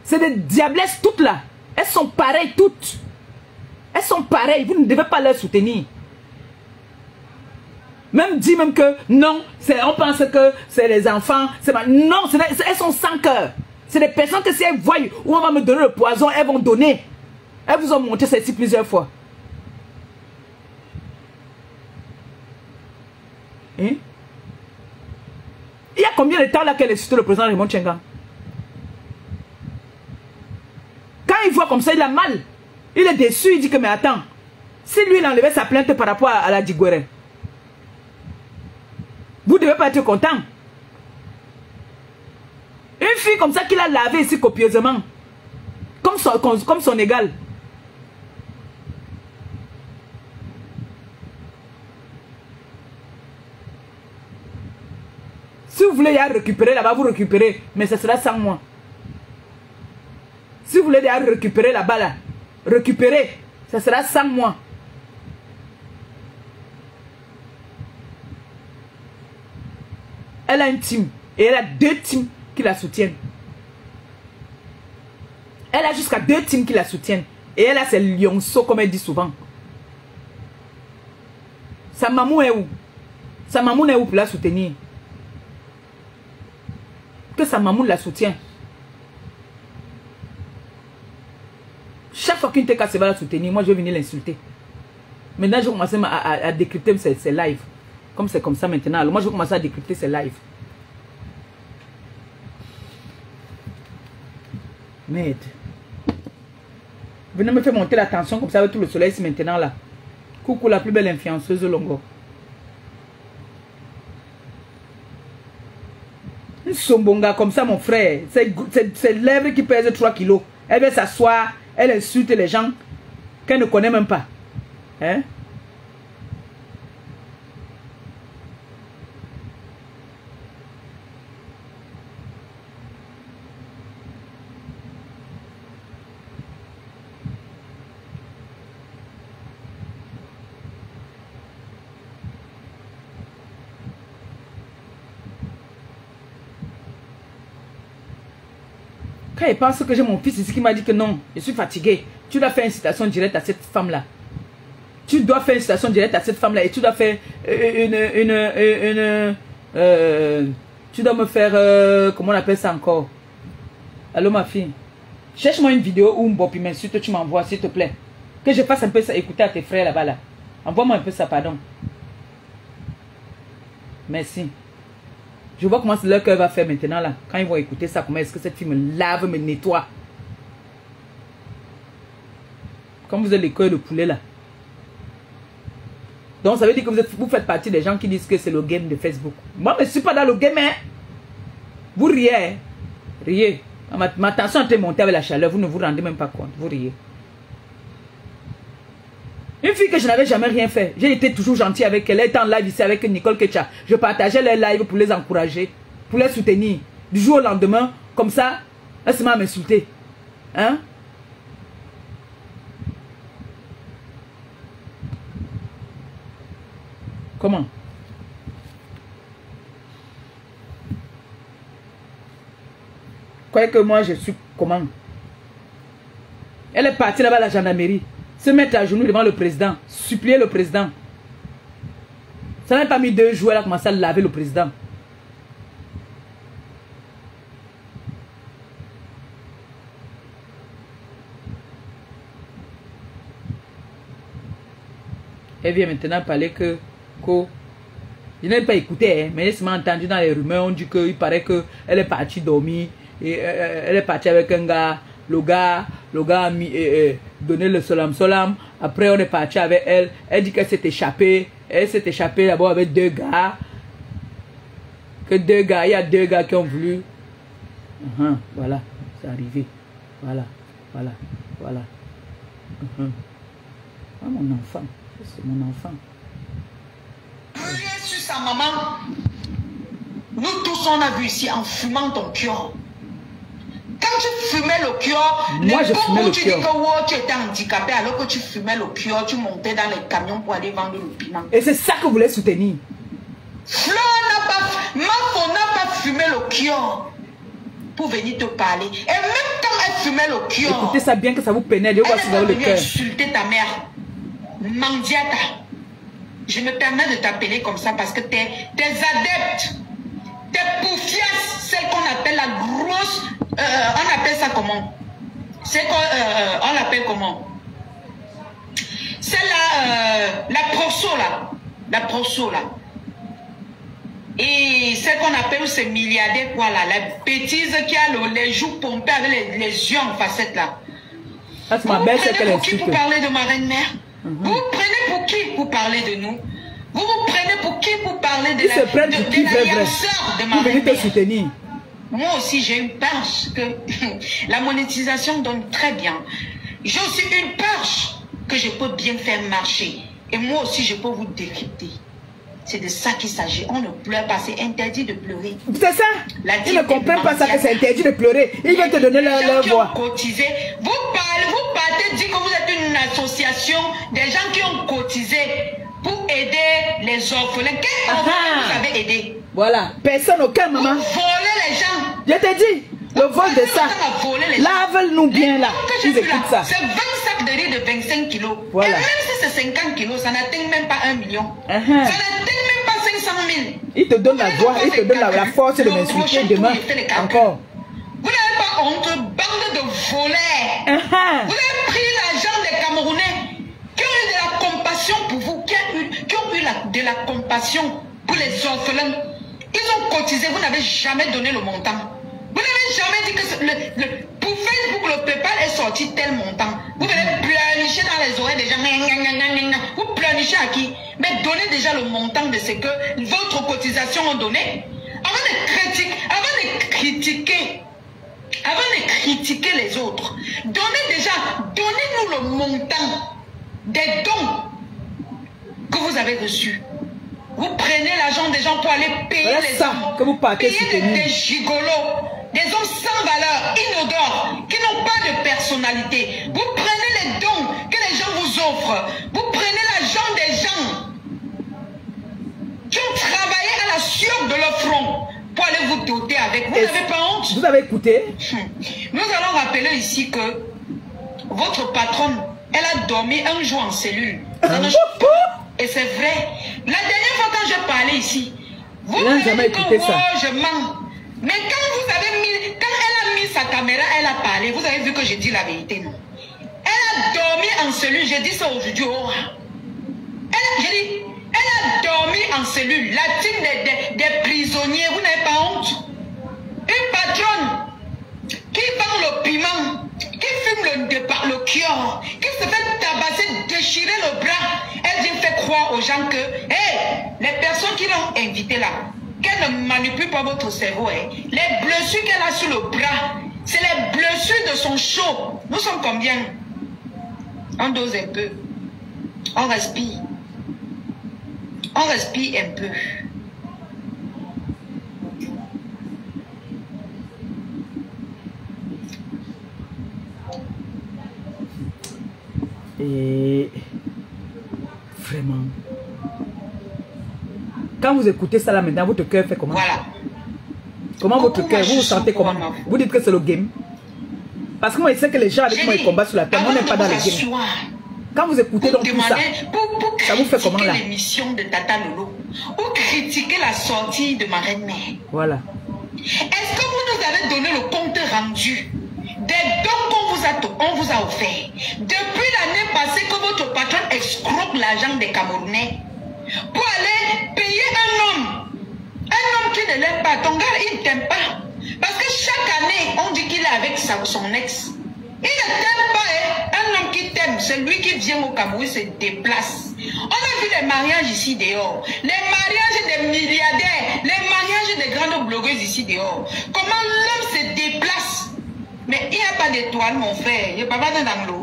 Speaker 1: C'est des diablesses toutes là. Elles sont pareilles toutes. Elles sont pareilles. Vous ne devez pas les soutenir. Même dit même que non, on pense que c'est les enfants. Non, elles sont sans cœur. C'est des personnes que si elles voient où on va me donner le poison, elles vont donner. Elles vous ont montré ceci plusieurs fois. Hein? Il y a combien de temps là qu'elle est sur le président Raymond Tchenga? Quand il voit comme ça, il a mal. Il est déçu, il dit que mais attends, si lui il enlevait sa plainte par rapport à la Digouere, vous ne devez pas être content. Une fille comme ça qu'il a lavé ici copieusement, comme son égal. Si vous voulez y récupérer là-bas, vous récupérez, mais ce sera sans moi. Si vous voulez y récupérer là-bas, là, récupérer, ce sera sans moi. Elle a une team et elle a 2 teams qui la soutiennent. Elle a jusqu'à 2 teams qui la soutiennent. Et elle a ses lionceaux, comme elle dit souvent. Sa maman est où? Sa maman est où pour la soutenir? Que sa maman la soutient. Chaque fois qu'une TK se va la soutenir, moi je vais venir l'insulter. Maintenant je vais commencer à décrypter ses lives. Comme c'est comme ça maintenant, alors moi je vais commencer à décrypter ses lives. Merde. Venez me faire monter la tension comme ça avec tout le soleil ici maintenant là. Coucou la plus belle influenceuse Longo. Une sombonga comme ça mon frère. C'est lèvres qui pèsent 3 kilos. Elle vient s'asseoir, elle insulte les gens qu'elle ne connaît même pas. Hein? Quand il pense que j'ai mon fils ici qui m'a dit que non, je suis fatigué, tu dois faire une citation directe à cette femme-là. Tu dois faire une citation directe à cette femme-là et tu dois faire tu dois me faire, comment on appelle ça encore? Allô ma fille, cherche-moi une vidéo où Mbopi m'insulte, tu m'envoies s'il te plaît. Que je fasse un peu ça, écouter à tes frères là-bas là. Envoie-moi un peu ça, pardon. Merci. Je vois comment leur cœur va faire maintenant là. Quand ils vont écouter ça, comment est-ce que cette fille me lave, me nettoie. Comme vous êtes les cœurs de poulet là. Donc ça veut dire que vous faites partie des gens qui disent que c'est le game de Facebook. Moi je ne suis pas dans le game hein. Vous riez hein? Riez. Ma tension est montée avec la chaleur, vous ne vous rendez même pas compte. Vous riez. Une fille que je n'avais jamais rien fait. J'ai été toujours gentil avec elle. Elle était en live ici avec Nicole Ketcha. Je partageais les lives pour les encourager, pour les soutenir. Du jour au lendemain, comme ça, elle se met à m'insulter. Hein? Comment? Croyez que moi je suis comment? Elle est partie là-bas à la gendarmerie. Se mettre à genoux devant le président, supplier le président. Ça n'a pas mis 2 jours, elle a commencé à laver le président. Elle vient maintenant parler que je n'ai pas écouté, hein, mais elle m'a entendu dans les rumeurs, on dit qu'il paraît qu'elle est partie dormir, et elle est partie avec un gars. Le gars a mis, donné le solam. Après, on est parti avec elle. Elle dit qu'elle s'est échappée. Elle s'est échappée d'abord avec 2 gars. Il y a 2 gars qui ont voulu. Voilà, c'est arrivé. Voilà. Ah, mon enfant. C'est mon enfant.
Speaker 4: Prier sur sa maman. Nous tous, on a vu ici en fumant ton cœur. Quand tu fumais le cœur,
Speaker 1: moi je fumais le
Speaker 4: tu
Speaker 1: cœur.
Speaker 4: dis que wow, tu étais handicapé alors que tu fumais le cœur, tu montais dans les camions pour aller vendre le piment.
Speaker 1: Et c'est ça que vous voulez soutenir.
Speaker 4: Fleur n'a pas, Mafo n'a pas fumé le cœur pour venir te parler. Et même quand elle fumait le cœur,
Speaker 1: écoutez ça bien que ça vous pénètre.
Speaker 4: elle est venue insulter ta mère. Mandiata. Je me permets de t'appeler comme ça parce que tes adeptes, tes poufias, celles qu'on appelle la grosse... on appelle ça comment? C'est qu'on l'appelle comment? C'est la proso là. La proso là. Et celle qu'on appelle ces milliardaires quoi là. La bêtise qui a les joues pompées avec les yeux en facette là.
Speaker 1: Ah,
Speaker 4: vous vous prenez pour qui pour parler de ma reine-mère? Vous vous prenez pour qui pour parler de nous? Vous vous prenez pour qui pour parler de l'allianceur de ma reine-mère? Moi aussi, j'ai une perche que la monétisation donne très bien. J'ai aussi une perche que je peux bien faire marcher. Et moi aussi, je peux vous décrypter. C'est de ça qu'il s'agit. On ne pleure pas, c'est interdit de pleurer.
Speaker 1: C'est ça. Ils ne comprennent pas ça, que c'est interdit de pleurer. Ils veulent te donner leur voix.
Speaker 4: Cotisé. Vous partez dire que vous êtes une association des gens qui ont cotisé pour aider les orphelins. Quel orphelin vous avez aidé?
Speaker 1: Voilà. Personne, aucun maman.
Speaker 4: Vous volez les gens.
Speaker 1: Je te dis, le vol de ça. Lave-nous bien là. Ils écoutent ça.
Speaker 4: C'est 20 sacs de riz de 25 kilos.
Speaker 1: Voilà.
Speaker 4: Et même si c'est 50 kilos, ça n'atteint même pas 1 million. Ça n'atteint même pas 500 000.
Speaker 1: Ils te donnent la voix, ils te donnent la force de m'insulter demain. Encore.
Speaker 4: Vous n'avez pas honte, bande de voleurs. Vous avez pris l'argent des Camerounais qui ont eu de la compassion pour vous, qui ont eu de la compassion pour les orphelins. Ils ont cotisé, vous n'avez jamais donné le montant. Vous n'avez jamais dit que pour Facebook, le PayPal est sorti tel montant. Vous venez pleurnicher dans les oreilles des gens. Vous pleurnichez à qui? Mais donnez déjà le montant de ce que votre cotisation a donné. Avant de critiquer les autres, donnez-nous le montant des dons que vous avez reçus. Vous prenez l'argent des gens pour aller payer les hommes,
Speaker 1: que vous partez
Speaker 4: payer des gigolos, des hommes sans valeur, inodores, qui n'ont pas de personnalité. Vous prenez les dons que les gens vous offrent. Vous prenez l'argent des gens qui ont travaillé à la sueur de leur front pour aller vous doter avec. Vous n'avez pas honte?
Speaker 1: Vous avez écouté?
Speaker 4: Nous allons rappeler ici que votre patronne, elle a dormi un jour en cellule. Et c'est vrai. La dernière fois quand je parlais ici, vous m'avez dit que je mens. Mais quand elle a mis sa caméra, elle a parlé. Vous avez vu que j'ai dit la vérité, non? Elle a dormi en cellule. J'ai dit ça aujourd'hui. Elle a dormi en cellule. La team des prisonniers. Vous n'avez pas honte? Une patronne qui vend le piment, qui fume le cœur, qui se fait tabasser, déchirer le bras. Elle vient faire croire aux gens que les personnes qui l'ont invitée là, qu'elle ne manipule pas votre cerveau. Les blessures qu'elle a sur le bras, c'est les blessures de son chaud. Nous sommes combien? On dose un peu. On respire. On respire un peu.
Speaker 1: Et vraiment, quand vous écoutez ça là maintenant, votre cœur fait comment?
Speaker 4: Voilà.
Speaker 1: Comment votre cœur, vous vous sentez comment? Vous dites que c'est le game? Parce que moi je sais que les gens avec moi ils combattent sur la terre, on n'est pas dans le game. Quand vous écoutez donc tout ça, ça vous fait comment là?
Speaker 4: L'émission de Tata Lolo, ou critiquer la sortie de ma reine-mère.
Speaker 1: Voilà.
Speaker 4: Est-ce que vous nous avez donné le compte rendu des dons qu'on vous a offert depuis l'année passée que votre patron escroque l'argent des Camerounais pour aller payer un homme qui ne l'aime pas? Ton gars, il ne t'aime pas. Parce que chaque année, on dit qu'il est avec son ex. Il ne t'aime pas, Un homme qui t'aime, c'est lui qui vient au Cameroun, se déplace. On a vu les mariages ici dehors. Les mariages des milliardaires. Les mariages des grandes blogueuses ici dehors. Comment l'homme se déplace? Mais il n'y a pas d'étoile, mon frère. Il n'y a pas dans l'eau.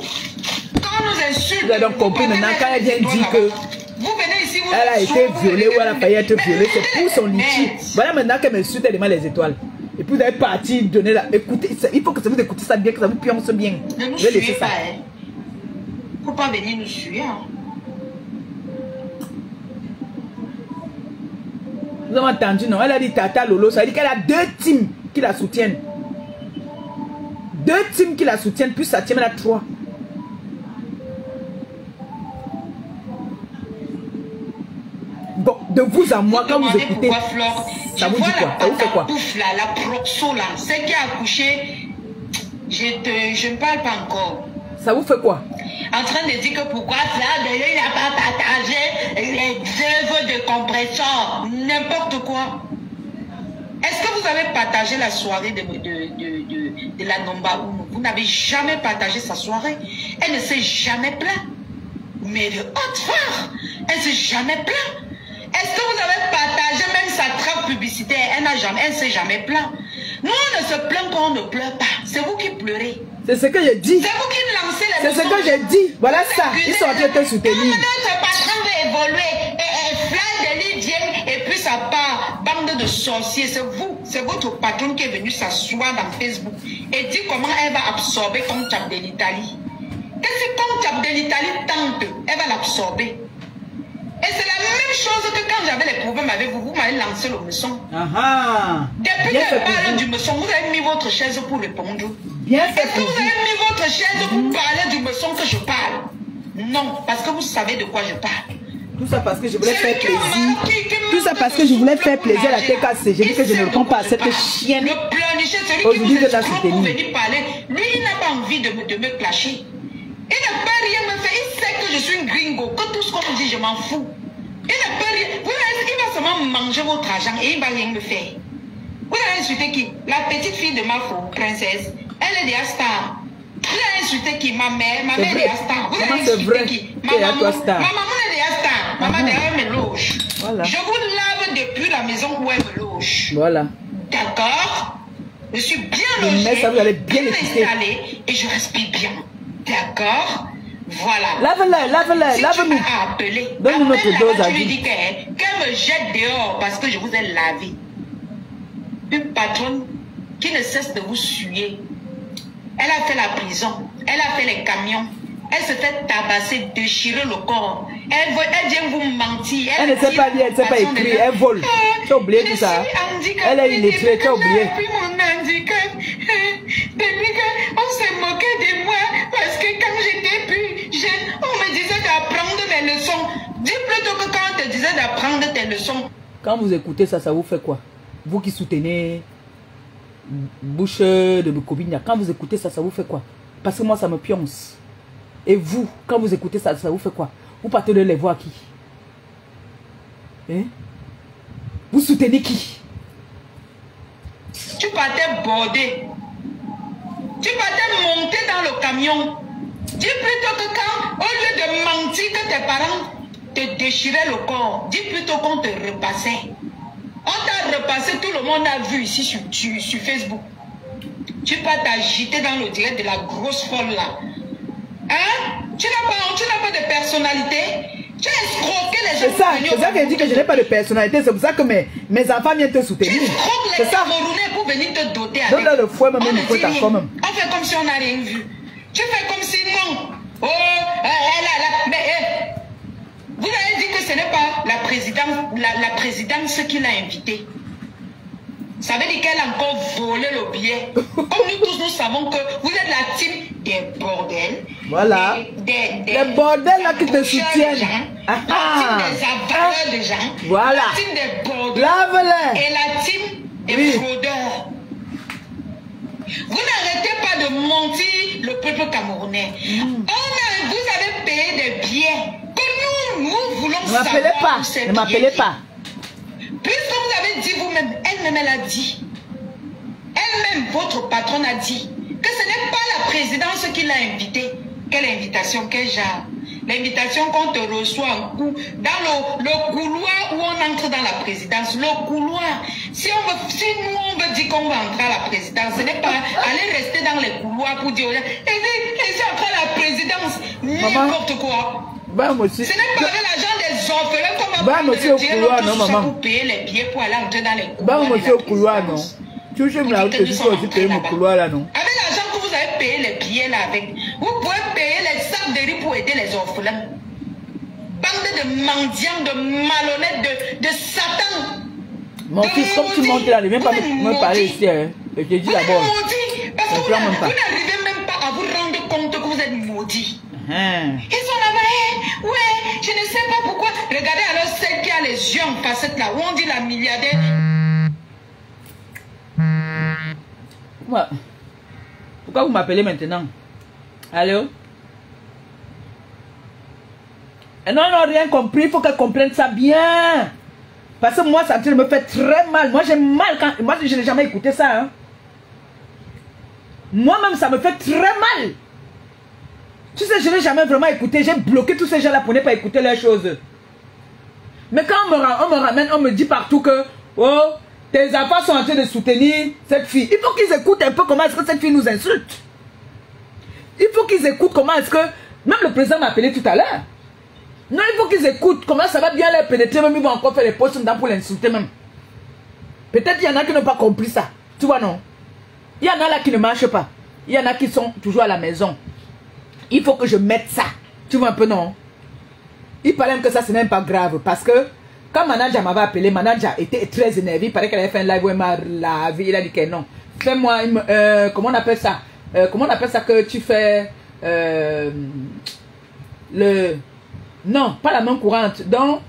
Speaker 4: Quand on nous insulte...
Speaker 1: Vous avez donc compris maintenant, quand elle vient dire que...
Speaker 4: Vous venez ici, vous...
Speaker 1: Elle a été violée ou elle a failli être violée. C'est pour son litige. Voilà maintenant qu'elle m'insulte, elle demande les étoiles. Et puis vous avez parti donner la... Écoutez, il faut que vous écoutez ça bien, que ça vous pionce bien.
Speaker 4: Ne nous suivez pas, Il ne faut pas venir nous suivre.
Speaker 1: Vous avez entendu, non? Elle a dit Tata Lolo, ça veut dire qu'elle a 2 teams qui la soutiennent. 2 teams qui la soutiennent, plus sa team, elle a 3. de vous à moi, quand vous écoutez,
Speaker 4: pourquoi, Flore,
Speaker 1: ça vous dit quoi? Ça vous fait quoi?
Speaker 4: La proxo là, celle qui a accouché, je ne parle pas encore.
Speaker 1: Ça vous fait quoi?
Speaker 4: En train de dire que pourquoi Flore, il n'a pas partagé les œuvres de compresseur, n'importe quoi. Est-ce que vous avez partagé la soirée de la Nomba Uno? Vous n'avez jamais partagé sa soirée. Elle ne s'est jamais plainte. Mais de haute phare, elle ne s'est jamais plainte. Est-ce que vous avez partagé même sa trame publicitaire? Elle ne s'est jamais plainte. Nous, on ne se plaint quand on ne pleure pas. C'est vous qui pleurez.
Speaker 1: C'est ce que j'ai dit.
Speaker 4: C'est vous qui lancez les
Speaker 1: C'est ce que j'ai dit. Voilà ça. Ils sont en train de te soutenir.
Speaker 4: Notre patron va évoluer. Et Flash de l'île vient et puis ça part. Bande de sorciers. C'est vous. C'est votre patron qui est venu s'asseoir dans Facebook et dit comment elle va absorber comme Cap de l'Italie. Qu'est-ce que comme Cap de l'Italie tente, elle va l'absorber. Et c'est la même chose que quand j'avais les problèmes avec vous, vous m'avez lancé le meçon. Depuis que je parle du meçon, vous avez mis votre chaise pour répondre. Est-ce que vous avez mis votre chaise pour parler du meçon que je parle? Non, parce que vous savez de quoi je parle.
Speaker 1: Tout ça parce que je voulais faire plaisir. Tout ça parce que je voulais faire plaisir à la TKC. J'ai dit que je ne réponds pas à cette chienne.
Speaker 4: Le pleurnicher, celui qui vous escroque pour venir parler, lui, il n'a pas envie de me clasher. Il n'a pas rien me faire. Il sait que je suis une gringo, que tout ce qu'on me dit, je m'en fous. Il n'a pas rien. Vous allez, il va seulement manger votre argent et il ne va rien me faire. Vous allez insulter qui? La petite fille de ma princesse. Elle est déjà star. Vous allez insulter qui? Ma mère. Ma mère est déjà star. Vous allez insulter qui? Ma maman est déjà star. Maman derrière me loge. Voilà. Je vous lave depuis la maison où elle me loge.
Speaker 1: Voilà.
Speaker 4: D'accord? Je suis bien logée,
Speaker 1: ça, vous allez bien
Speaker 4: installée et je respire bien. D'accord? Voilà.
Speaker 1: Lave-le,
Speaker 4: si
Speaker 1: lave-nous.
Speaker 4: Tu m'as appelé.
Speaker 1: Donne-nous notre dose à
Speaker 4: lui dis qu'elle me jette dehors parce que je vous ai lavé. Une patronne qui ne cesse de vous suer. Elle a fait la prison. Elle a fait les camions. Elle se fait tabasser, déchirer le corps. Elle vient vous mentir.
Speaker 1: Elle ne sait pas lire, elle ne sait pas écrire. Elle vole. Tu as oublié tout ça. Elle est illettrée, tu as oublié.
Speaker 4: Depuis mon handicap, depuis qu'on s'est moqué de moi, parce que quand j'étais plus jeune, on me disait d'apprendre mes leçons. Dis plutôt que quand on te disait d'apprendre tes leçons.
Speaker 1: Quand vous écoutez ça, ça vous fait quoi? Vous qui soutenez Bouche de Bukobina, quand vous écoutez ça, ça vous fait quoi? Parce que moi, ça me pionce. Et vous, quand vous écoutez ça, ça vous fait quoi? Vous partez de les voir qui? Hein? Vous soutenez qui?
Speaker 4: Tu partais border. Tu partais monter dans le camion. Dis plutôt que quand, au lieu de mentir que tes parents te déchiraient le corps, dis plutôt qu'on te repassait. On t'a repassé, tout le monde a vu ici sur Facebook. Tu vas t'agiter dans le direct de la grosse folle là. Hein? Tu n'as pas de personnalité. Tu as escroqué les gens.
Speaker 1: C'est ça qu'elle dit que je n'ai pas de personnalité. C'est pour ça que mes enfants viennent te soutenir.
Speaker 4: Tu escroques les Camerounais pour venir te doter avec.
Speaker 1: Donne le fouet même, il faut ta femme.
Speaker 4: On fait comme si on n'a rien vu. Tu fais comme si non. Oh, mais vous avez dit que ce n'est pas la présidence qui l'a invitée. Ça veut dire qu'elle a encore volé le billet. Comme nous tous, nous savons que vous êtes la team des bordels.
Speaker 1: Voilà. Les bordels là qui te soutiennent.
Speaker 4: La team des avaleurs de gens.
Speaker 1: Voilà.
Speaker 4: La team des bordels.
Speaker 1: Lave-les.
Speaker 4: Et la team des fraudeurs. Vous n'arrêtez pas de mentir le peuple camerounais. Vous avez payé des billets que nous voulons savoir.
Speaker 1: Ne m'appelez pas.
Speaker 4: Puisque vous avez dit vous-même, elle-même elle a dit, elle-même votre patronne a dit que ce n'est pas la présidence qui l'a invitée. Quelle invitation, quel genre? L'invitation qu'on te reçoit un coup dans le couloir où on entre dans la présidence. Le couloir. Si nous on veut dire qu'on va entrer à la présidence, ce n'est pas aller rester dans les couloirs pour dire et c'est après la présidence. N'importe quoi. Ce n'est pas avec l'argent des orphelins qu'on va prendre le couloir, pour payer les billets pour aller entrer dans les couloirs.
Speaker 1: Au couloir, non. Tu veux me la aussi payer mon couloir là, non?
Speaker 4: Avec l'argent que vous avez payé les billets là avec, vous pouvez payer les sacs de riz pour aider les orphelins. Bande de mendiants, de malhonnêtes, de Satan.
Speaker 1: Mon fils, comme tu montes là, ne viens pas me parler ici. Hein. Je te dis d'abord.
Speaker 4: Parce que vous n'arrivez même pas à vous rendre compte que vous êtes maudits. Ils sont là-bas, ouais, Je ne sais pas pourquoi. Regardez alors celle qui a les yeux en facette là, où on dit la milliardaire.
Speaker 1: Ouais. Pourquoi vous m'appelez maintenant? Allô? Et non, non, rien compris. Il faut qu'elle comprenne ça bien. Parce que moi, ça me fait très mal. Moi, j'ai mal quand... Moi, je n'ai jamais écouté ça. Hein. Moi-même, ça me fait très mal. Tu sais, je n'ai jamais vraiment écouté. J'ai bloqué tous ces gens-là pour ne pas écouter leurs choses. Mais quand on me ramène, on me dit partout que... Oh, tes enfants sont en train de soutenir cette fille. Il faut qu'ils écoutent un peu comment est-ce que cette fille nous insulte. Il faut qu'ils écoutent comment est-ce que... Même le président m'a appelé tout à l'heure. Non, il faut qu'ils écoutent comment ça va bien les pénétrer. Même ils vont encore faire des posts dedans pour l'insulter même. Peut-être qu'il y en a qui n'ont pas compris ça. Tu vois, non? Il y en a là qui ne marchent pas. Il y en a qui sont toujours à la maison. Il faut que je mette ça. Tu vois un peu, non? Il paraît même que ça, c'est même pas grave. Parce que quand Manager m'avait appelé, Manager était très énervé. Il paraît qu'elle avait fait un live où elle m'a lavé. Il a dit que non. Fais-moi, comment on appelle ça? Comment on appelle ça que tu fais le... Non, pas la main courante. Donc,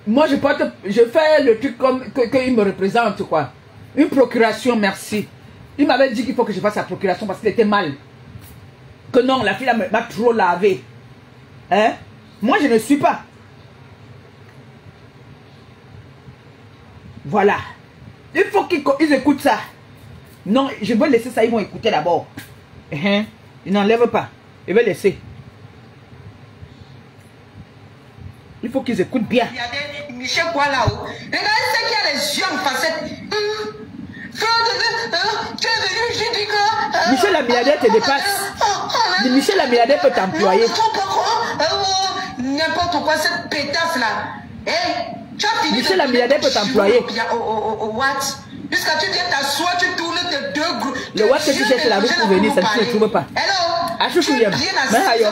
Speaker 1: moi, je fais le truc comme qu'il me représente, quoi. Une procuration, merci. Il m'avait dit qu'il faut que je fasse la procuration parce qu'il était mal. Que non, la fille m'a trop lavé. Hein? Moi, je ne suis pas. Voilà. Il faut qu'ils écoutent ça. Non, je vais laisser ça, ils vont écouter d'abord. Hein? Ils n'enlèvent pas. Je vais laisser. Il faut qu'ils écoutent bien.
Speaker 4: Regardez Michel quoi là-haut. Regardez ce qui a les yeux en facette.
Speaker 1: Michel la milliardaire te dépasse. Michel la milliardaire peut t'employer.
Speaker 4: N'importe quoi, cette pétasse là.
Speaker 1: Michel la milliardaire peut t'employer.
Speaker 4: What? Jusqu'à tu viens t'asseoir, tu tournes tes deux groupes.
Speaker 1: Le what que tu cherches la route pour venir, ça ne trouve pas.
Speaker 4: Hello. Tu viens assis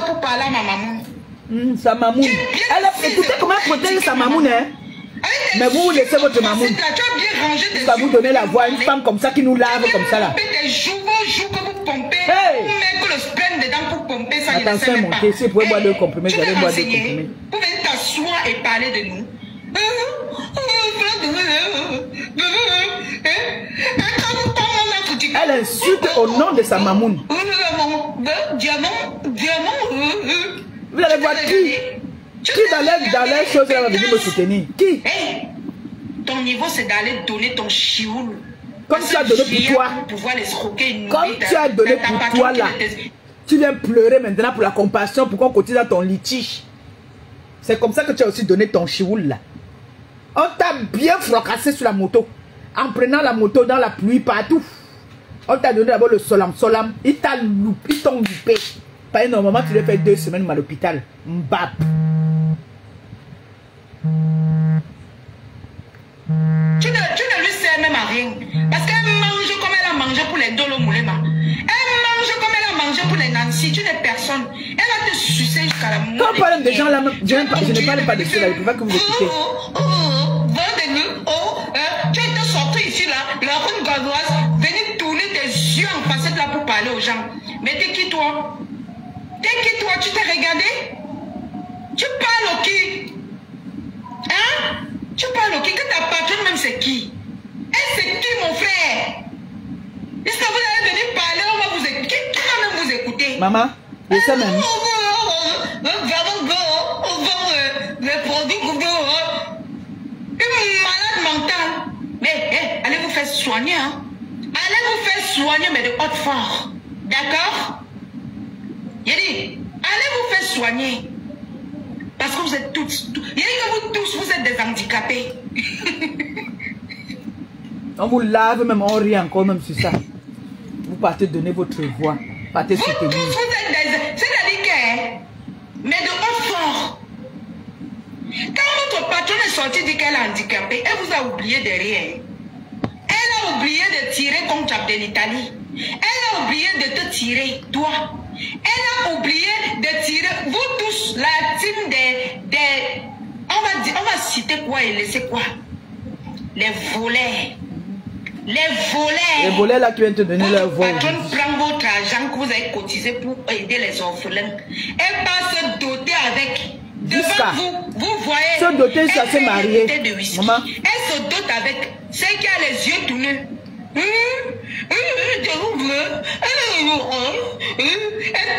Speaker 4: pour parler à ma maman.
Speaker 1: Sa mamoune. Écoutez comment elle protège sa mamoune, hein. Mais vous laissez votre mamoune. Il va vous donner la voix, une femme comme ça qui nous lave comme ça là. Hey! Attention à monter, si vous pouvez boire deux comprimés, vous allez boire deux comprimés.
Speaker 4: Vous venez t'asseoir et parler de nous.
Speaker 1: Elle insulte au nom de sa mamoune. Vous allez voir qui dans les choses va venir me soutenir. Qui?
Speaker 4: Ton niveau c'est d'aller donner ton chioul.
Speaker 1: Comme tu as donné pour toi. Comme tu as donné pour toi là. Tu viens pleurer maintenant pour la compassion pour qu'on continue dans ton litige. C'est comme ça que tu as aussi donné ton chioul là. On t'a bien fracassé sur la moto. En prenant la moto dans la pluie partout. On t'a donné d'abord le solam. Ils t'ont loupé. Pas normalement tu devais faire 2 semaines à l'hôpital. Mbap.
Speaker 4: Tu ne lui sers même à rien. Parce qu'elle mange comme elle a mangé pour les Dolo Moulema. Elle mange comme elle a mangé pour les Nancy. Tu n'es personne. Elle va te sucer jusqu'à la mort.
Speaker 1: Quand on parle des gens là, je ne parle pas de ceux là. Il faut que vous écoutez.
Speaker 4: Tu étais sorti ici là, la route gazoise, venir tourner tes yeux en facette là pour parler aux gens. Mais t'es qui toi? T'es qui toi? Tu t'es regardé? Tu parles au qui? Hein? Tu parles au qui? Que ta patronne même c'est qui? Elle c'est qui mon frère? Est-ce que vous allez venir parler? On va vous écouter. Qui va même vous écouter?
Speaker 1: Maman, je sais même.
Speaker 4: Les produits une malade mentale. Mais allez vous faire soigner. Hein? Allez vous faire soigner, mais de haute force. D'accord? Il dit, allez vous faire soigner. Parce que vous êtes tous. Il dit que vous tous, vous êtes des handicapés.
Speaker 1: On vous lave même, on rit encore même sur ça. Vous partez donner votre voix. Partez soutenir.
Speaker 4: Vous tous, vous êtes des. C'est-à-dire que. Mais de haute force. Quand votre patronne est sortie dit qu'elle est handicapée, elle vous a oublié de rien. Elle a oublié de tirer comme Chap de l'Italie. Elle a oublié de te tirer, toi. Elle a oublié de tirer, vous tous, la team des on va citer quoi et laisser quoi? Les volets.
Speaker 1: Les volets là qui viennent te donner leur voix.
Speaker 4: Votre patronne prend votre argent que vous avez cotisé pour aider les orphelins. Elle va se doter avec. Devant vous, vous voyez.
Speaker 1: Se doter, ça s'est marié. Maman.
Speaker 4: Elle se dote avec celle qui a les yeux tournés. Elle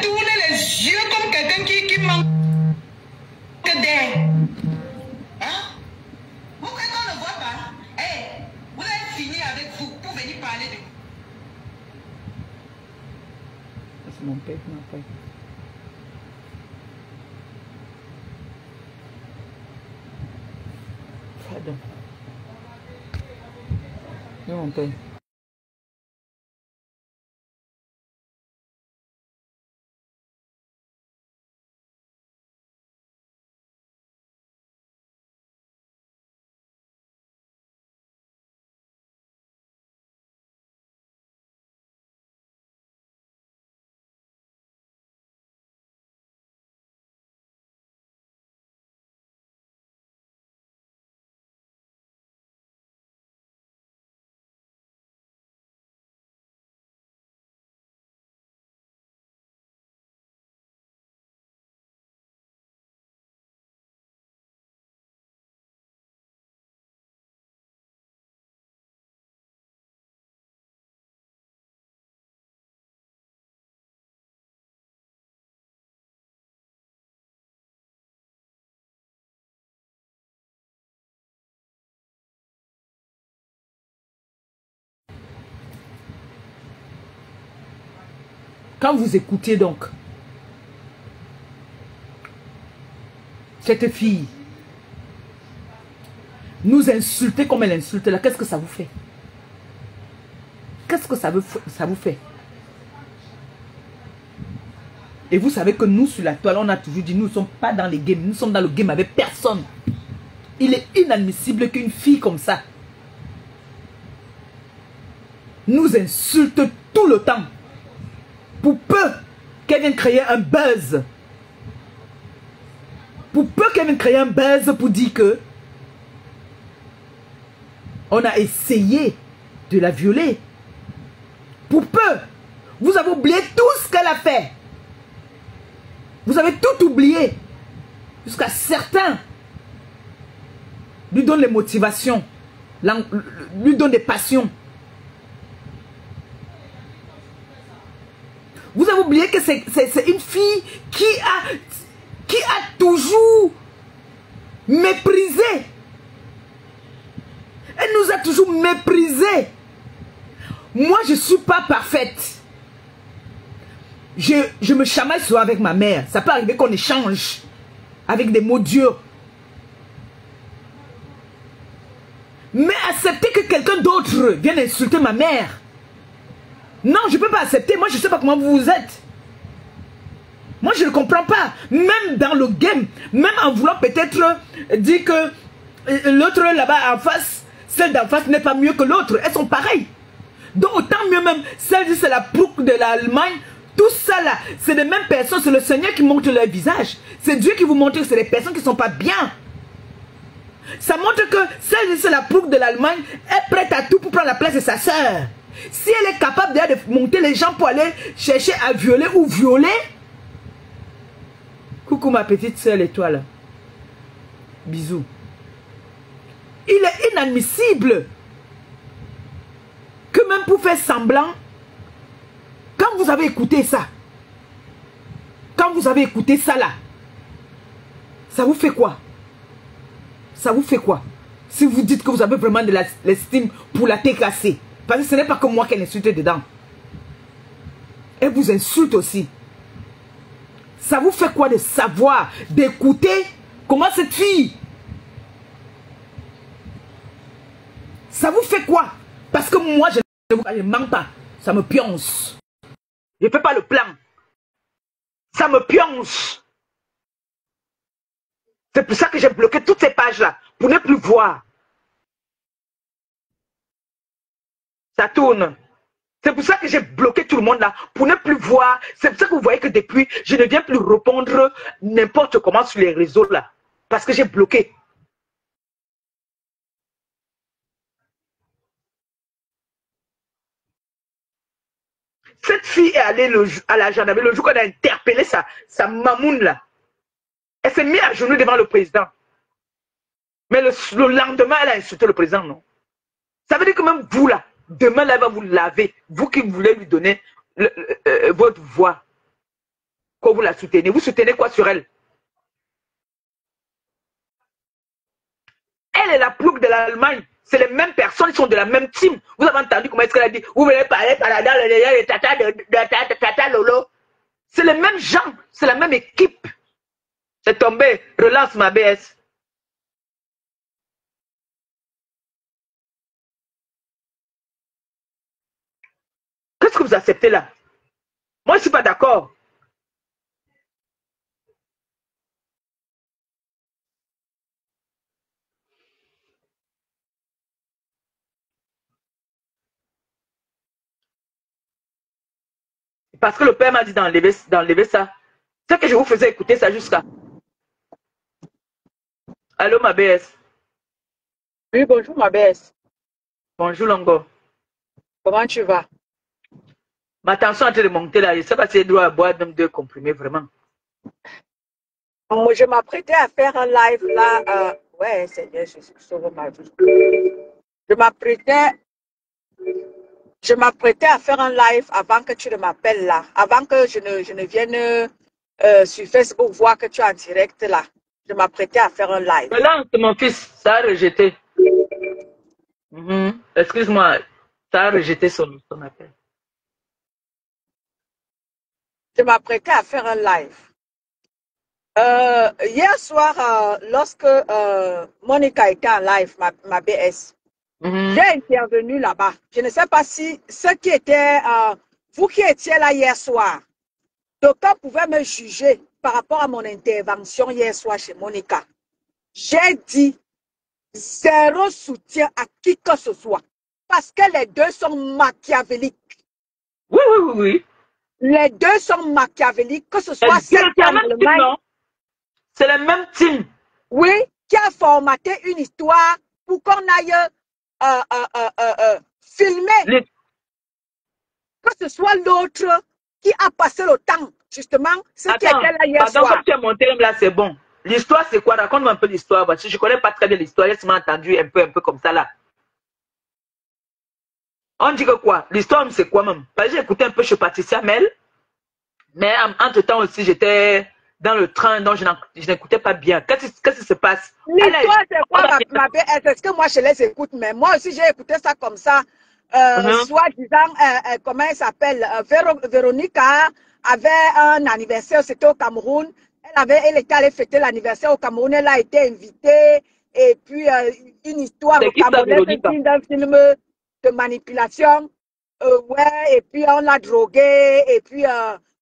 Speaker 4: tourne les yeux comme quelqu'un qui manque d'air. Hein? Vous croyez qu'on ne voit pas? Hey, vous avez fini avec vous pour venir parler de vous.
Speaker 1: C'est mon père qui m'a fait. Pardon. C'est mon père. Quand vous écoutez donc cette fille nous insulter comme elle insulte là, qu'est-ce que ça vous fait? Qu'est-ce que ça vous fait? Et vous savez que nous sur la toile, on a toujours dit, nous ne sommes pas dans les games, nous sommes dans le game avec personne. Il est inadmissible qu'une fille comme ça nous insulte tout le temps. Pour peu qu'elle vienne créer un buzz. Pour peu qu'elle vienne créer un buzz pour dire que on a essayé de la violer. Pour peu. Vous avez oublié tout ce qu'elle a fait. Vous avez tout oublié. Jusqu'à certains lui donnent les motivations. Lui donnent des passions. Vous avez oublié que c'est une fille qui a toujours méprisé. Elle nous a toujours méprisé. Moi, je ne suis pas parfaite. Je me chamaille souvent avec ma mère. Ça peut arriver qu'on échange avec des mots durs. Mais accepter que quelqu'un d'autre vienne insulter ma mère. Non, je ne peux pas accepter. Moi, je ne sais pas comment vous êtes. Moi, je ne comprends pas. Même dans le game, même en voulant peut-être dire que l'autre là-bas en face, celle d'en face n'est pas mieux que l'autre. Elles sont pareilles. Donc, autant mieux même, celle dit c'est la prouque de l'Allemagne. Tout ça là, c'est les mêmes personnes. C'est le Seigneur qui montre leur visage. C'est Dieu qui vous montre que c'est les personnes qui ne sont pas bien. Ça montre que celle dit c'est la prouque de l'Allemagne est prête à tout pour prendre la place de sa sœur. Si elle est capable de monter les gens pour aller chercher à violer ou violer. Coucou ma petite soeur l'étoile. Bisous. Il est inadmissible que même pour faire semblant, quand vous avez écouté ça, là, ça vous fait quoi? Ça vous fait quoi? Si vous dites que vous avez vraiment de l'estime pour la tête cassée. Parce que ce n'est pas que moi qu'elle insulte dedans. Elle vous insulte aussi. Ça vous fait quoi de savoir, d'écouter comment cette fille? Ça vous fait quoi? Parce que moi, je ne mens pas. Ça me pionce. Je ne fais pas le plan. Ça me pionce. C'est pour ça que j'ai bloqué toutes ces pages-là. Pour ne plus voir. Ça tourne. C'est pour ça que j'ai bloqué tout le monde là, pour ne plus voir. C'est pour ça que vous voyez que depuis, je ne viens plus répondre n'importe comment sur les réseaux là. Parce que j'ai bloqué. Cette fille est allée à la gendarmerie le jour qu'on a interpellé sa mamoune là. Elle s'est mise à genoux devant le président. Mais le lendemain, elle a insulté le président, non? Ça veut dire que même vous là, demain là, elle va vous laver. Vous qui voulez lui donner votre voix. Quand vous la soutenez, vous soutenez quoi sur elle? Elle est la plouc de l'Allemagne. C'est les mêmes personnes, ils sont de la même team. Vous avez entendu comment est-ce qu'elle a dit? Vous voulez parler par là, les tata de tata Lolo. C'est les mêmes gens, c'est la même équipe. C'est tombé, relance ma BS. Qu'est-ce que vous acceptez là? Moi, je ne suis pas d'accord. Parce que le père m'a dit d'enlever ça. C'est que je vous faisais écouter ça jusqu'à... Allô, ma BS.
Speaker 5: Oui, bonjour ma BS.
Speaker 1: Bonjour, Longo.
Speaker 5: Comment tu vas?
Speaker 1: Ma tension est en train de monter là. Je ne sais pas si je dois boire même 2 comprimés, vraiment.
Speaker 5: Je m'apprêtais à faire un live là. Ouais, Seigneur, je sauve ma vie. Je m'apprêtais à faire un live avant que tu ne m'appelles là. Avant que je ne vienne sur Facebook voir que tu es en direct là. Je m'apprêtais à faire un live.
Speaker 1: Mais là, c'est mon fils. Ça a rejeté. Excuse-moi. Ça a rejeté son appel.
Speaker 5: Je m'apprêtais à faire un live. Hier soir, lorsque Monica était en live, ma BS, j'ai intervenu là-bas. Je ne sais pas si ceux qui étaient, vous qui étiez là hier soir, d'aucuns pouvaient me juger par rapport à mon intervention hier soir chez Monica. J'ai dit zéro soutien à qui que ce soit parce que les deux sont machiavéliques.
Speaker 1: Oui, oui, oui, oui.
Speaker 5: Les deux sont machiavéliques, que ce soit celle qui est en Allemagne.
Speaker 1: C'est la même team.
Speaker 5: Oui, qui a formaté une histoire pour qu'on aille filmer. Que ce soit l'autre qui a passé le temps, justement, ce qui était là hier soir.
Speaker 1: Quand tu es monté là, c'est bon. L'histoire, c'est quoi? Raconte-moi un peu l'histoire. Parce que je ne connais pas très bien l'histoire. J'ai seulement entendu un peu comme ça là. On dit que quoi? L'histoire, c'est quoi même? Parce que j'ai écouté un peu chez Patricia Mel. Mais entre-temps aussi, j'étais dans le train, donc je n'écoutais pas bien. Qu'est-ce qui se passe?
Speaker 5: L'histoire, c'est quoi, ma BS? Est-ce que moi, je les écoute? Mais moi aussi, j'ai écouté ça comme ça. Soi-disant, comment elle s'appelle? Véronica avait un anniversaire, c'était au Cameroun. Elle était allée fêter l'anniversaire au Cameroun. Elle a été invitée. Et puis, une histoire au Cameroun d'un film de manipulation. Ouais, et puis on l'a droguée. Et puis,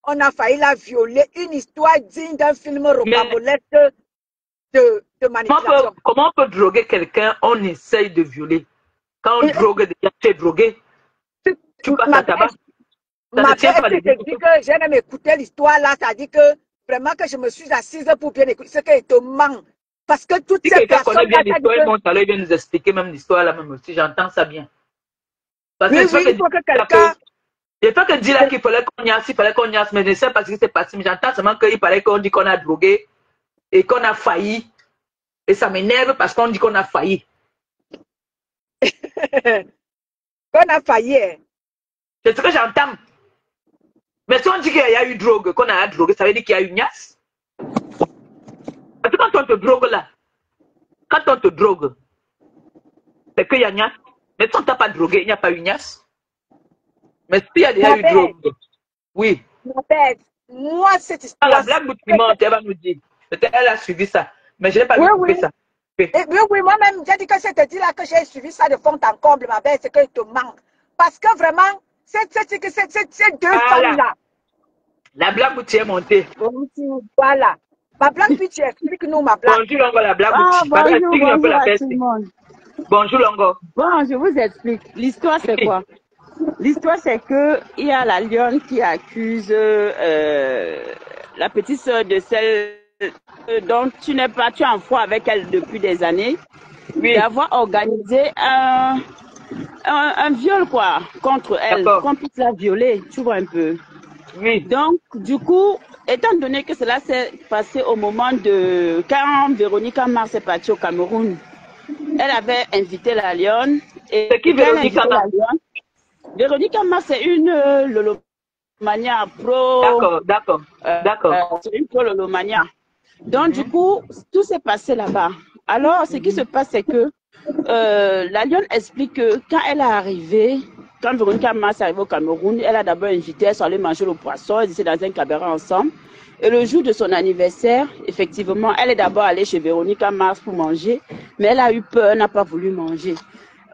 Speaker 5: on a failli la violer. Une histoire digne d'un film rocambolesque de manipulation.
Speaker 1: Comment on peut droguer quelqu'un? On essaye de violer. Quand on drogue, déjà, tu es drogué. Tu passes à tabac.
Speaker 5: Ma père, je te dis que j'ai même écouté l'histoire là. Ça dit que vraiment que je me suis assise pour bien écouter. C'est qu'il te manque. Parce que toutes ces personnes.
Speaker 1: Si quelqu'un connaît bien l'histoire, il vient nous expliquer même l'histoire là même aussi. J'entends ça bien. Parce que
Speaker 5: il faut que quelqu'un.
Speaker 1: Il ne faut que dire qu'il fallait qu'on y asse, mais je ne sais pas ce qui s'est passé. Mais j'entends seulement qu'il paraît qu'on dit qu'on a drogué et qu'on a failli. Et ça m'énerve parce qu'on dit qu'on a failli.
Speaker 5: Qu'on a failli.
Speaker 1: C'est ce que j'entends. Mais si on dit qu'il y a eu drogue, qu'on a drogué, ça veut dire qu'il y a eu niasse. Parce que quand on te drogue là, c'est qu'il y a niasse. Mais si on ne t'a pas drogué, il n'y a pas eu niasse. Mais s'il y a déjà eu drogue, oui.
Speaker 5: Moi, cette histoire.
Speaker 1: La blague mouvement, elle va nous dire. Peut-être elle a suivi ça. Mais je n'ai pas vu ça.
Speaker 5: Oui, moi-même, j'ai dit que c'est te dit là que j'ai suivi ça de fond en comble, ma belle, c'est qu'il te manque. Parce que vraiment, c'est deux femmes-là.
Speaker 1: La blague où tu es montée.
Speaker 5: Voilà. Ma blague, puis tu expliques-nous ma blague.
Speaker 1: Bonjour, Longo, la blague où tu
Speaker 6: bonjour à tout le monde.
Speaker 1: Bonjour, Longo.
Speaker 6: Bon, je vous explique. L'histoire, c'est quoi? L'histoire, c'est qu'il y a la lionne qui accuse la petite soeur de celle dont tu n'es pas, tu es en foi avec elle depuis des années, d'avoir organisé un un viol, quoi, contre elle, qu'on puisse la violer, tu vois un peu.
Speaker 7: Oui.
Speaker 6: Donc, du coup, étant donné que cela s'est passé au moment de... Quand Véronica Mars est partie au Cameroun, elle avait invité la Lionne.
Speaker 7: C'est qui Véronica Mars?
Speaker 6: Véronica Mars, c'est une Lolomania pro...
Speaker 7: D'accord.
Speaker 6: C'est une pro Lolomania. Donc, du coup, tout s'est passé là-bas. Alors, ce qui se passe, c'est que la Lionne explique que quand elle est arrivée, quand Véronica Mars est arrivée au Cameroun, elle a d'abord invité, elles sont allées manger le poisson, elles étaient dans un cabaret ensemble. Et le jour de son anniversaire, effectivement, elle est d'abord allée chez Véronica Mars pour manger, mais elle a eu peur, elle n'a pas voulu manger.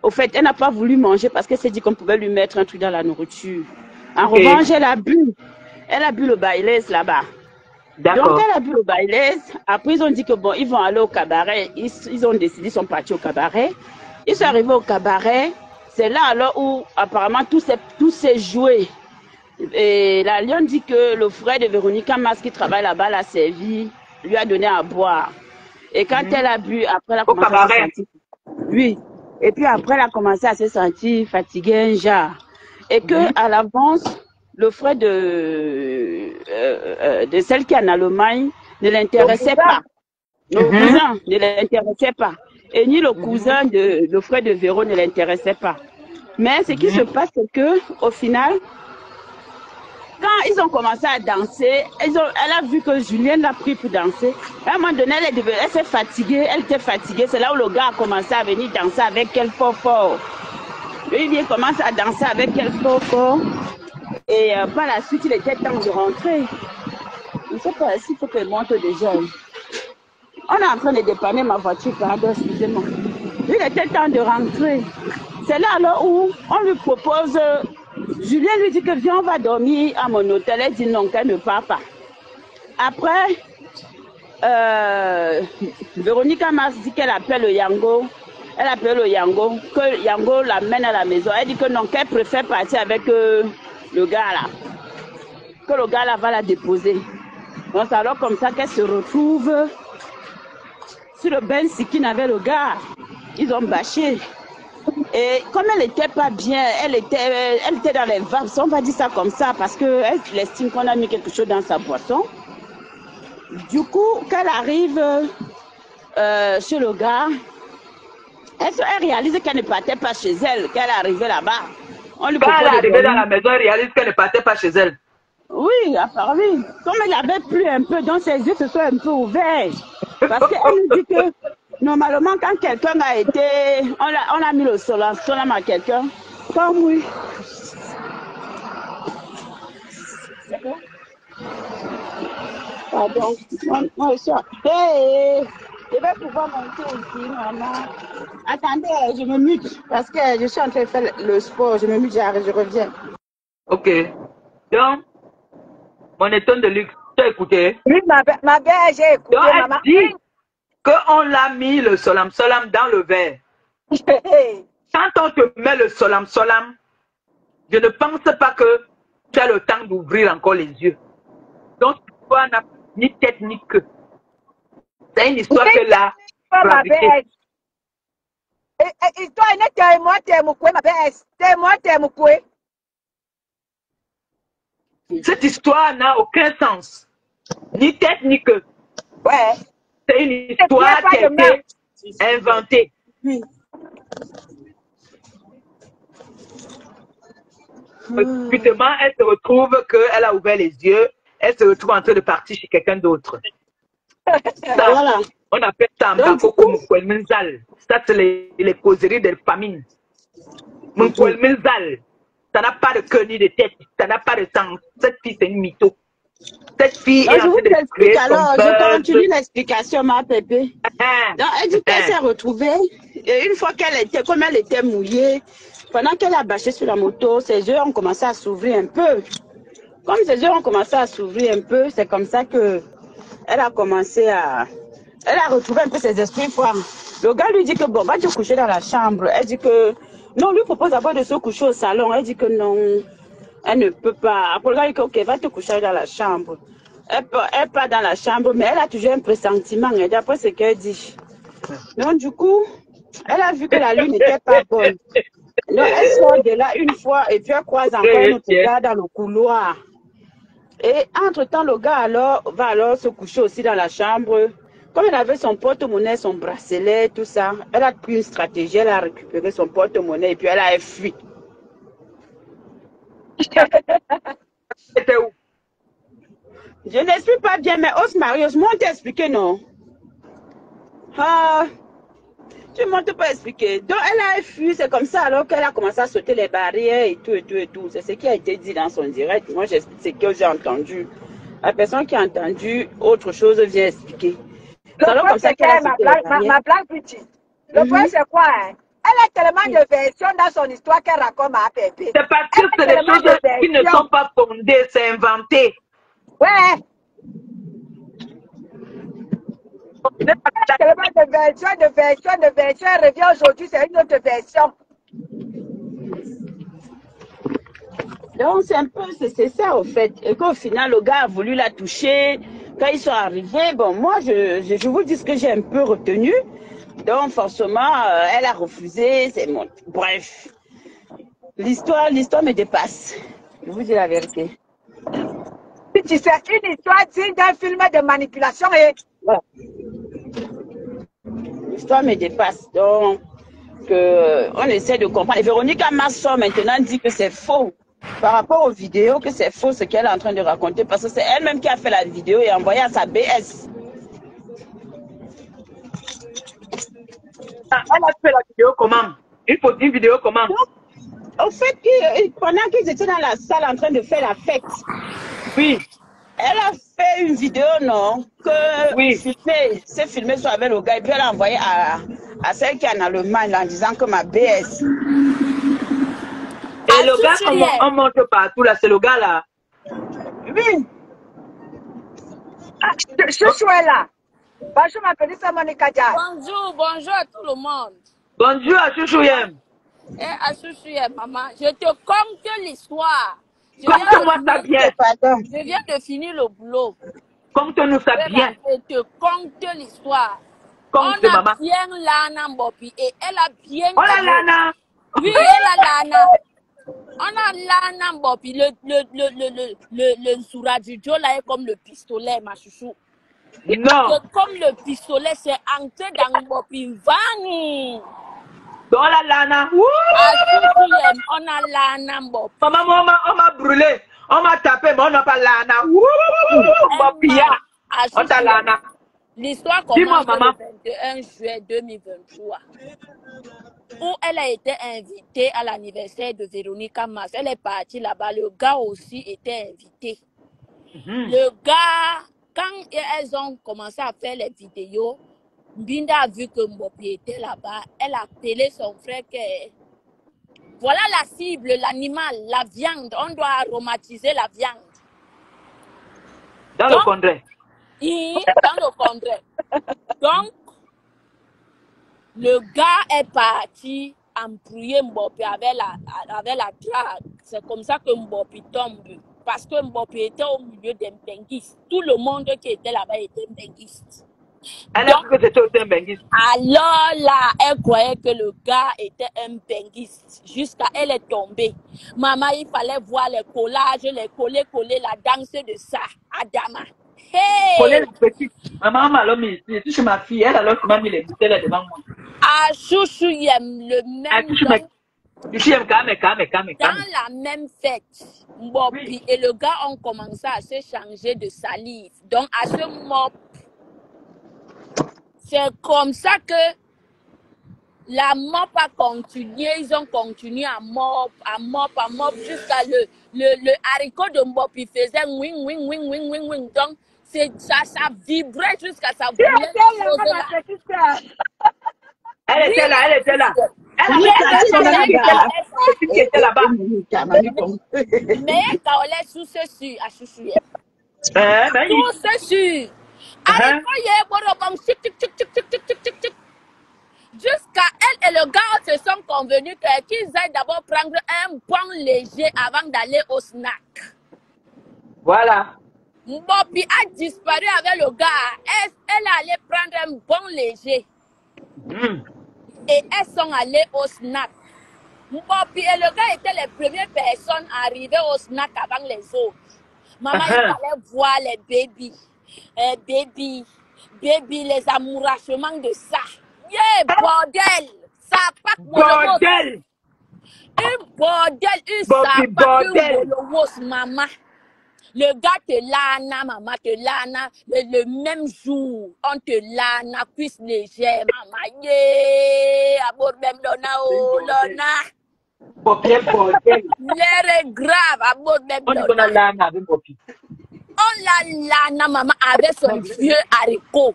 Speaker 6: Au fait, elle n'a pas voulu manger parce qu'elle s'est dit qu'on pouvait lui mettre un truc dans la nourriture. En revanche, elle a bu le baileys là-bas. Donc, elle a bu le baileys. Après, ils ont dit que bon, ils vont aller au cabaret. Ils ont décidé, ils sont partis au cabaret. Ils sont arrivés au cabaret. C'est là alors où, apparemment, tout s'est joué. Et la Lionne dit que le frère de Véronica Mars qui travaille là-bas l'a servi, lui a donné à boire. Et quand elle a bu, après, elle a commencé à se sentir... Oui. Et puis après, elle a commencé à se sentir fatiguée, genre. Et que à l'avance, le frère de celle qui est en Allemagne ne l'intéressait pas. Le cousin ne l'intéressait pas. Et ni le cousin le frère de Véro ne l'intéressait pas. Mais ce qui se passe, c'est que au final, quand ils ont commencé à danser, elle a vu que Julien l'a pris pour danser. À un moment donné, elle s'est fatiguée, elle était fatiguée. C'est là où le gars a commencé à venir danser avec elle fort. Lui, il commence à danser avec elle fort. Et par la suite, il était temps de rentrer. Je ne sais pas s'il faut qu'elle monte déjà. On est en train de dépanner ma voiture, pardon, excusez-moi. Il était temps de rentrer. C'est là alors où on lui propose... Julien lui dit que viens, on va dormir à mon hôtel. Elle dit non, qu'elle ne part pas. Après, Véronica Mars dit qu'elle appelle le Yango. Elle appelle le Yango, que Yango l'amène à la maison. Elle dit que non, qu'elle préfère partir avec le gars là. Que le gars là va la déposer. Donc c'est alors comme ça qu'elle se retrouve sur le Ben Sikin avec le gars. Ils ont bâché. Et comme elle n'était pas bien, elle était dans les vapes, on va dire ça comme ça, parce qu'elle estime qu'on a mis quelque chose dans sa boisson. Du coup, quand elle arrive chez le gars, elle réalise qu'elle ne partait pas chez elle, qu'elle est arrivée là-bas. Quand elle est arrivée dans la maison, elle réalise qu'elle ne partait pas chez elle. Oui, apparemment. Comme elle avait plu un peu, donc ses yeux se sont un peu ouverts. Parce qu'elle nous dit que normalement, quand quelqu'un a été... On a mis le solam à quelqu'un. Comme oui. Pardon. Moi, je suis... Hey, je vais pouvoir monter ici, maman. Attendez, je me mute. Parce que je suis en train de faire le sport. Je me mute, j'arrive, je reviens.
Speaker 7: Ok. Donc, mon étonne de luxe, tu as écouté?
Speaker 5: Oui, ma belle, j'ai écouté,
Speaker 7: donc,
Speaker 5: maman.
Speaker 7: Elle dit qu'on l'a mis le solam dans le verre. Quand on te met le solam, je ne pense pas que tu as le temps d'ouvrir encore les yeux. Donc, l'histoire n'a ni tête ni queue. C'est une histoire que là,
Speaker 5: ma belle. Et toi, ma belle,
Speaker 7: cette histoire n'a aucun sens. Ni tête ni queue.
Speaker 5: Ouais.
Speaker 7: C'est une histoire qui a été inventée.
Speaker 5: Oui.
Speaker 7: Subitement, elle se retrouve qu'elle a ouvert les yeux. Elle se retrouve en train de partir chez quelqu'un d'autre.
Speaker 6: Voilà.
Speaker 7: On appelle ça Mbako Mkwelmenzal. Ça, c'est les causeries de famine. Mkwelmenzal. Ça n'a pas de queue ni de tête. Ça n'a pas de sens. Cette fille, c'est une mytho. Cette fille est en train de créer son
Speaker 6: alors, je continue l'explication, ma pépé. Donc, elle dit qu'elle s'est retrouvée. Et une fois comme elle était mouillée, pendant qu'elle a bâché sur la moto, ses yeux ont commencé à s'ouvrir un peu. Comme ses yeux ont commencé à s'ouvrir un peu, c'est comme ça que elle a commencé à... Elle a retrouvé un peu ses esprits forts. Le gars lui dit que bon, va te coucher dans la chambre. Elle dit que... Non, lui propose d'abord de se coucher au salon. Elle dit que non, elle ne peut pas. Après, le gars dit que ok, va te coucher dans la chambre. Elle part dans la chambre, mais elle a toujours un pressentiment. Et d'après ce qu'elle dit. Donc, du coup, elle a vu que la lune n'était pas bonne. Donc, elle sort de là une fois et puis elle croise encore un autre gars dans le couloir. Et entre-temps, le gars va alors se coucher aussi dans la chambre. Comme elle avait son porte-monnaie, son bracelet, tout ça, elle a pris une stratégie, elle a récupéré son porte-monnaie et puis elle a fui.
Speaker 7: C'était où?
Speaker 6: Je n'explique pas bien, mais Os Marius, moi, on t'a expliqué, non? Ah, tu ne m'as pas expliqué. Donc, elle a fui, c'est comme ça, alors qu'elle a commencé à sauter les barrières et tout, et tout, et tout. C'est ce qui a été dit dans son direct. Moi, j'explique ce que j'ai entendu. La personne qui a entendu autre chose vient expliquer.
Speaker 5: Le point, c'est ma blague petite. Le point, c'est quoi, hein? Elle a tellement de versions dans son histoire qu'elle raconte à Pépé.
Speaker 7: C'est parce que c'est des choses qui ne sont pas fondées, c'est inventé.
Speaker 5: Ouais. Elle a tellement de versions, elle revient aujourd'hui, c'est une autre version.
Speaker 6: Donc, c'est un peu, c'est ça, au fait. Et qu'au final, le gars a voulu la toucher. Quand ils sont arrivés, bon, moi, je vous dis ce que j'ai un peu retenu. Donc, forcément, elle a refusé. C'est bon. Bref. L'histoire me dépasse. Je vous dis la vérité.
Speaker 5: C'est une histoire digne d'un film de manipulation et...
Speaker 6: Voilà. L'histoire me dépasse. Donc, on essaie de comprendre. Et Véronique Massa maintenant dit que c'est faux. Par rapport aux vidéos, que c'est faux ce qu'elle est en train de raconter. Parce que c'est elle-même qui a fait la vidéo et envoyé à sa BS.
Speaker 7: Elle a fait la vidéo comment? Il faut une vidéo comment?
Speaker 6: Au fait, pendant qu'ils étaient dans la salle en train de faire la fête,
Speaker 7: oui,
Speaker 6: elle a fait une vidéo, non? Que
Speaker 7: oui.
Speaker 6: C'est filmé sur avec le gars et puis elle a envoyé à celle qui est en Allemagne en disant que ma BS.
Speaker 7: Et le gars, on monte partout là, c'est le gars là.
Speaker 6: Oui.
Speaker 5: Chouchou est là. Bonjour, ma petite Monica Dia.
Speaker 8: Bonjour à tout le monde.
Speaker 7: Bonjour à Chouchouyem.
Speaker 8: Et à Chouchouyem, maman, je te conte l'histoire.
Speaker 7: Conte-moi ça bien.
Speaker 8: Je viens de finir le boulot.
Speaker 7: Conte-nous ça bien.
Speaker 8: Je te conte l'histoire. On a bien Lana Mbopi et elle a bien...
Speaker 7: Oh la Lana.
Speaker 8: Oui, elle a Lana. On a Lana Mbopi, le Soura du Joe là est comme le pistolet, ma chouchou.
Speaker 7: Non.
Speaker 8: Comme le pistolet, c'est entré dans Mbopi. Vani.
Speaker 7: Dans la Lana.
Speaker 8: On a Lana Mbopi.
Speaker 7: Maman, on m'a brûlé. On m'a tapé, mais on n'a pas Lana. Mbopi. On a Lana.
Speaker 8: L'histoire commence le 21 juillet 2023. Où elle a été invitée à l'anniversaire de Véronique Massa. Elle est partie là-bas. Le gars aussi était invité. Le gars, quand elles ont commencé à faire les vidéos, Binda a vu que Mbopi était là-bas. Elle a appelé son frère que voilà la cible, l'animal, la viande. On doit aromatiser la viande.
Speaker 7: Dans le congrès.
Speaker 8: Oui, dans le congrès. Donc, le gars est parti embrouiller Mbopi avec la drague. C'est comme ça que Mbopi tombe. Parce que Mbopi était au milieu des benguistes. Tout le monde qui était là-bas était benguiste.
Speaker 7: Elle a cru que c'était un benguiste.
Speaker 8: Alors là, elle croyait que le gars était un benguiste. Jusqu'à elle est tombée. Maman, il fallait voir les collages, les coller, la danse de ça. Adama. Hey!
Speaker 7: Coller la petite. Maman m'a mis ici. Si je suis ma fille, elle alors m'a mis les bouteilles là devant moi.
Speaker 8: Ah, Chouchouyem, le même. Dans la même fête, Mbopi et le gars ont commencé à s'échanger de salive. Donc, à ce mop, c'est comme ça que la mop a continué. Ils ont continué à mop, jusqu'à le haricot de Mbopi faisait wing, wing, wing, wing, wing, wing. Donc, ça vibrait jusqu'à sa bouche.
Speaker 7: Elle était là. Elle était là. Elle était là-bas.
Speaker 8: Mais quand elle est sous ceci, à Chouchouye. Sous ceci. Jusqu'à elle et le gars se sont convenus qu'ils aillent d'abord prendre un bon léger avant d'aller au snack.
Speaker 7: Voilà.
Speaker 8: Mbopi a disparu avec le gars. Elle allait prendre un bon léger. Et elles sont allées au snack. Mbopi et le gars étaient les premières personnes arrivées au snack avant les autres. Maman, il fallait voir les baby, les amourachements de ça. Yeah, bordel! Ça pas
Speaker 7: Bordel!
Speaker 8: un bordel, un
Speaker 7: Bobby,
Speaker 8: sapac, un
Speaker 7: bordel!
Speaker 8: bolowos, maman. Le gars te lana, maman te lana. Le même jour, on te lana, cuisse légère, maman. Yeah, abord même lona, oh, lona.
Speaker 7: Bobby, bordel!
Speaker 8: L'air est grave, abord même
Speaker 7: On dit qu'on a
Speaker 8: lona.
Speaker 7: l'âne avec Bobby.
Speaker 8: On la lana, maman, avec son vieux haricot.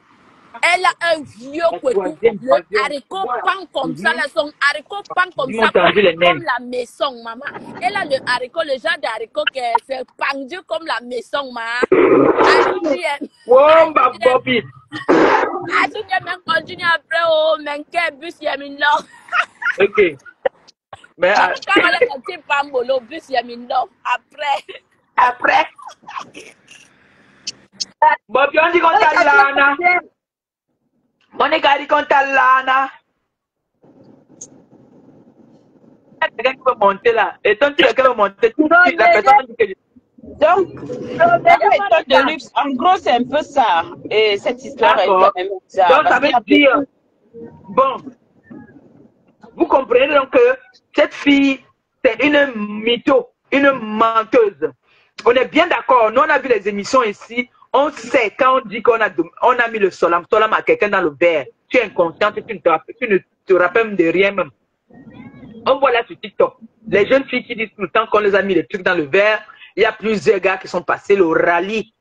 Speaker 8: Elle a un vieux couteau. Le haricot pend comme ça, là, son haricot pend comme ça, comme la maison, maman. Elle a le haricot, le genre d'haricot qui est pendu comme la maison, maman.
Speaker 7: Oh, ma Bobby!
Speaker 8: Je même continue après, oh, mais quel bus y a mis là.
Speaker 7: Ok. Mais
Speaker 8: quand on est petit pambolo, bus y a mis là. Après.
Speaker 7: Bobby, on dit qu'on t'a l'âne. On est gardé contre l'âne. Quelqu'un qui peut monter là. Et tant que quelqu'un veut monter, la personne dit que...
Speaker 6: Donc, de luxe, en gros, c'est un peu ça. Et cette histoire est quand même bizarre.
Speaker 7: Donc, ça veut dire... Bon. Vous comprenez donc que cette fille, c'est une mytho, une menteuse. On est bien d'accord. Nous, on a vu les émissions ici. On sait quand on dit qu'on a mis le solam à quelqu'un dans le verre. Tu es inconsciente, tu ne te rappelles de rien même. On voit là sur TikTok. Les jeunes filles qui disent tout le temps qu'on les a mis les trucs dans le verre. Il y a plusieurs gars qui sont passés le rallye.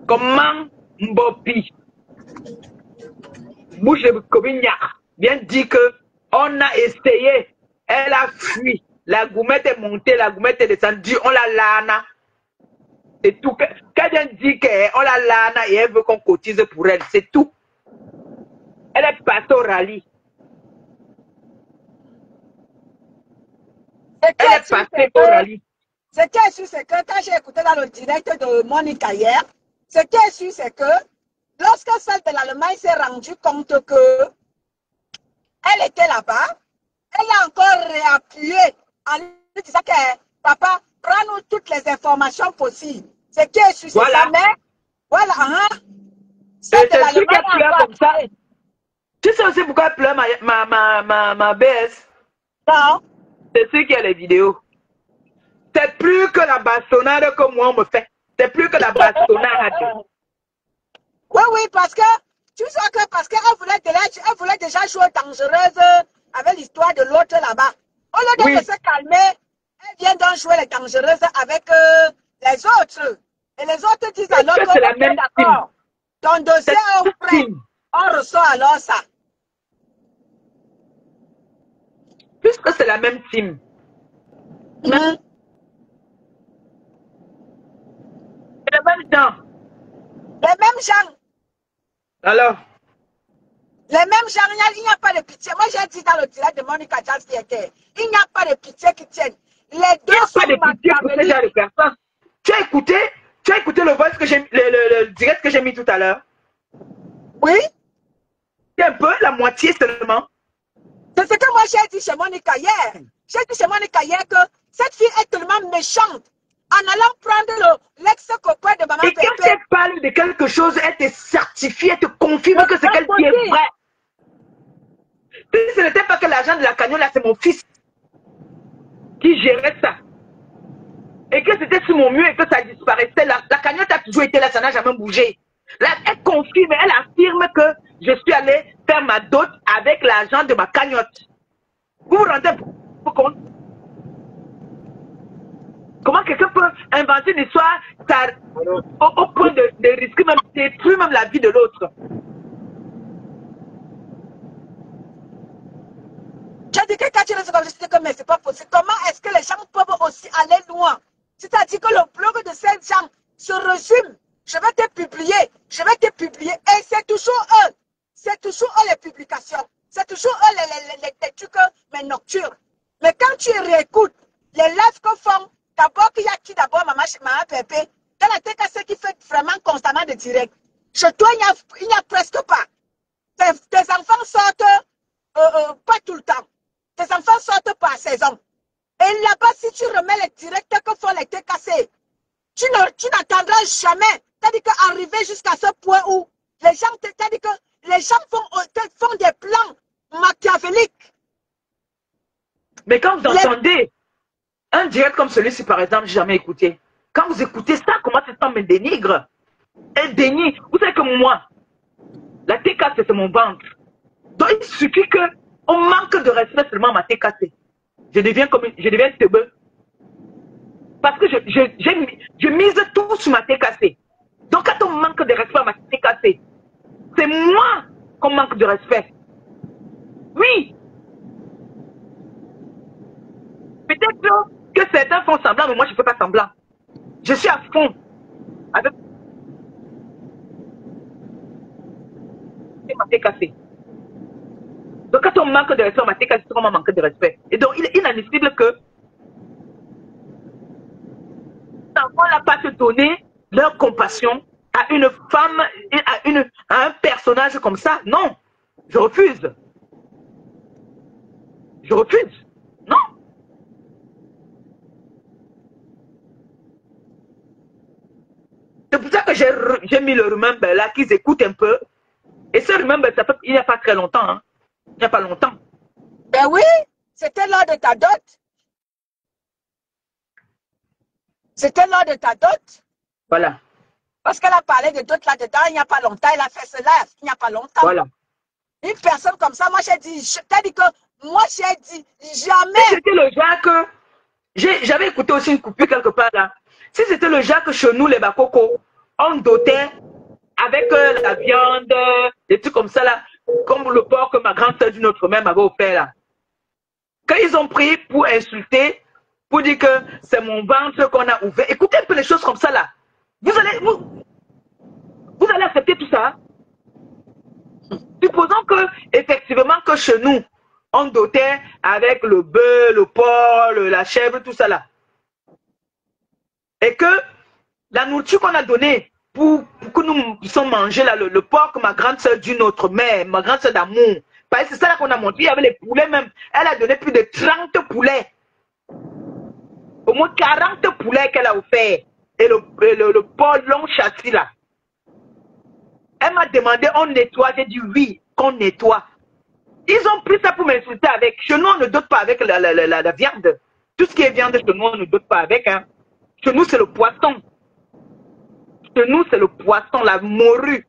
Speaker 7: Comment Mbopi, Bouche de Kobignac, vient dire que on a essayé. Elle a fui. La goumette est montée, la goumette est descendue. On la lana. C'est tout. Quelqu'un dit qu'on la lana et elle veut qu'on cotise pour elle. C'est tout. Elle est passée au rallye. Elle est passée au rallye.
Speaker 5: Ce qui est sûr, c'est que quand j'ai écouté dans le direct de Monica hier, ce qui est sûr, c'est que lorsque celle de l'Allemagne s'est rendue compte que elle était là-bas, elle a encore réappuyé en lui disant que papa, prends-nous toutes les informations possibles. Ce qui est sûr, c'est ça, mais voilà,
Speaker 7: celle de l'Allemagne pleure comme ça. Tu sais aussi pourquoi elle pleure ma BS?
Speaker 5: Non.
Speaker 7: C'est ce qui est les vidéos. C'est plus que la bastonnade que moi on me fait. C'est plus que la bastonnade.
Speaker 5: Oui, oui, parce que tu sais que parce qu'elle voulait déjà jouer dangereuse avec l'histoire de l'autre là-bas. Au lieu de se calmer, elle vient donc jouer les dangereuses avec les autres. Et les autres disent alors que
Speaker 7: c'est la même
Speaker 5: d'accord. Ton dossier est prêt. On reçoit alors ça.
Speaker 7: Puisque c'est la même team. Les mêmes gens.
Speaker 5: Les mêmes gens.
Speaker 7: Alors?
Speaker 5: Les mêmes gens, il n'y a pas de pitié. Moi, j'ai dit dans le direct de Monica Jazz qui était, il n'y a pas de pitié qui tienne. Les deux sont
Speaker 7: pas de pitié pour ce genre de personnes. Tu as écouté le voice que j'ai, le direct que j'ai mis tout à l'heure?
Speaker 5: Oui.
Speaker 7: C'est un peu la moitié seulement.
Speaker 5: C'est ce que moi j'ai dit chez Monica hier. J'ai dit chez Monica hier que cette fille est tellement méchante. En allant prendre l'ex-copain de maman.
Speaker 7: Et quand elle parle de quelque chose, elle te certifie, elle te confirme que ce qu'elle dit est vrai. Si ce n'était pas que l'argent de la cagnotte, là, c'est mon fils qui gérait ça. Et que c'était sur mon mur et que ça disparaissait. La cagnotte a toujours été là, ça n'a jamais bougé. Là, elle confirme, elle affirme que je suis allé faire ma dot avec l'argent de ma cagnotte. Vous vous rendez compte? Comment quelqu'un peut inventer une histoire au point de risquer même de détruire même la vie de l'autre?
Speaker 5: J'ai dit que quand tu restes comme je dis que mais c'est pas possible. Comment est-ce que les gens peuvent aussi aller loin? C'est-à-dire que le blog de ces gens se résume. Je vais te publier, je vais te publier. Et c'est toujours eux. C'est toujours eux les publications. C'est toujours eux les trucs, mais nocturnes. Mais quand tu réécoutes les lives que font, d'abord qu'il y a qui d'abord, maman Pépé, dans la tête à ceux qui fait vraiment constamment de direct. Chez toi, il n'y a presque pas. Tes enfants sortent pas tout le temps. Tes enfants sortent par saison. Et là-bas, si tu remets les directeurs que font les TKC, tu n'attendras jamais. C'est-à-dire qu'arriver jusqu'à ce point où les gens, c'est-à-dire que les gens font des plans machiavéliques.
Speaker 7: Mais quand vous entendez un direct comme celui-ci, par exemple, j'ai jamais écouté. Quand vous écoutez ça, comment ce temps me dénigre? Un déni. Vous savez que moi, la TKC, c'est mon ventre. Donc, il suffit qu'on manque de respect seulement à ma TKC. Je deviens teubeux. Parce que je mise tout sur ma TKC. Donc, quand on manque de respect à ma TKC, c'est moi qu'on manque de respect. Oui. Peut-être que certains font semblant, mais moi, je ne fais pas semblant. Je suis à fond avec ma TKC. Donc, quand on manque de respect à ma TKC, c'est comment manque de respect. Et donc, il est inadmissible que on n'a pas se donner leur compassion à une femme, à un personnage comme ça. Non, je refuse. Je refuse. Non. C'est pour ça que j'ai mis le remember là, qu'ils écoutent un peu. Et ce remember, ça fait, il n'y a pas très longtemps. Hein. Il n'y a pas longtemps.
Speaker 5: Ben oui, c'était lors de ta dot. C'était lors de ta dot.
Speaker 7: Voilà.
Speaker 5: Parce qu'elle a parlé de dot là-dedans, il n'y a pas longtemps. Elle a fait cela il n'y a pas longtemps.
Speaker 7: Voilà.
Speaker 5: Une personne comme ça, moi j'ai dit, moi j'ai dit, jamais.
Speaker 7: Si c'était le genre que, j'avais écouté aussi une coupure quelque part là. Si c'était le genre que chez nous, les Bakoko, on dotait avec la viande, des trucs comme ça là, comme le porc que ma grande soeur d'une autre mère m'avait offert là. Quand ils ont pris pour insulter, pour dire que c'est mon ventre qu'on a ouvert. Écoutez un peu les choses comme ça là. Vous allez accepter tout ça. Supposons que, effectivement, que chez nous, on dotait avec le bœuf, le porc, la chèvre, tout ça là. Et que la nourriture qu'on a donnée pour que nous puissions manger là, le porc que ma grande soeur d'une autre mère, ma grande soeur d'amour, parce que c'est ça là qu'on a montré, il y avait les poulets même. Elle a donné plus de 30 poulets. Au moins 40 poulets qu'elle a offert. Et le porc long châssis là. Elle m'a demandé, on nettoie. J'ai dit oui, qu'on nettoie. Ils ont pris ça pour m'insulter avec. Chez nous, on ne dote pas avec la viande. Tout ce qui est viande, chez nous, on ne dote pas avec. Hein. Chez nous, c'est le poisson. Chez nous, c'est le poisson, la morue.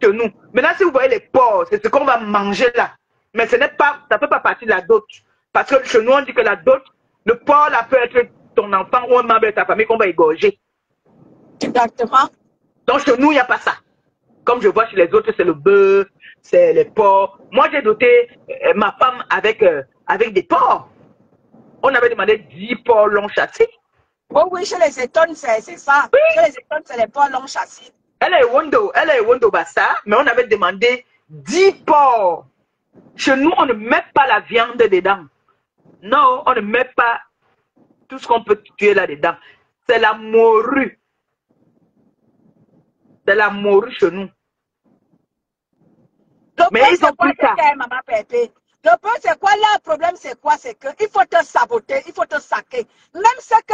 Speaker 7: Chez nous. Maintenant, si vous voyez les porcs, c'est ce qu'on va manger là. Mais ce n'est pas, ça ne fait pas partie de la dot. Parce que chez nous, on dit que la dot, le porc là peut être ton enfant ou un membre de ta famille qu'on va égorger.
Speaker 5: Exactement.
Speaker 7: Donc chez nous, il n'y a pas ça. Comme je vois chez les autres, c'est le bœuf, c'est les porcs. Moi, j'ai doté ma femme avec des porcs. On avait demandé 10 porcs longs châssis.
Speaker 5: Oh oui, chez les étonnes, c'est ça. Oui. Chez les étonnes, c'est les porcs longs châssis.
Speaker 7: Elle est Wondo Bassa, mais on avait demandé 10 porcs. Chez nous, on ne met pas la viande dedans. Non, on ne met pas tout ce qu'on peut tuer là-dedans. C'est la morue. C'est la morue chez nous.
Speaker 5: Mais ils ont pris ça. Maman Pépé. Le problème, c'est quoi là? Le problème, c'est quoi? C'est qu'il faut te saboter, il faut te saquer. Même ce que,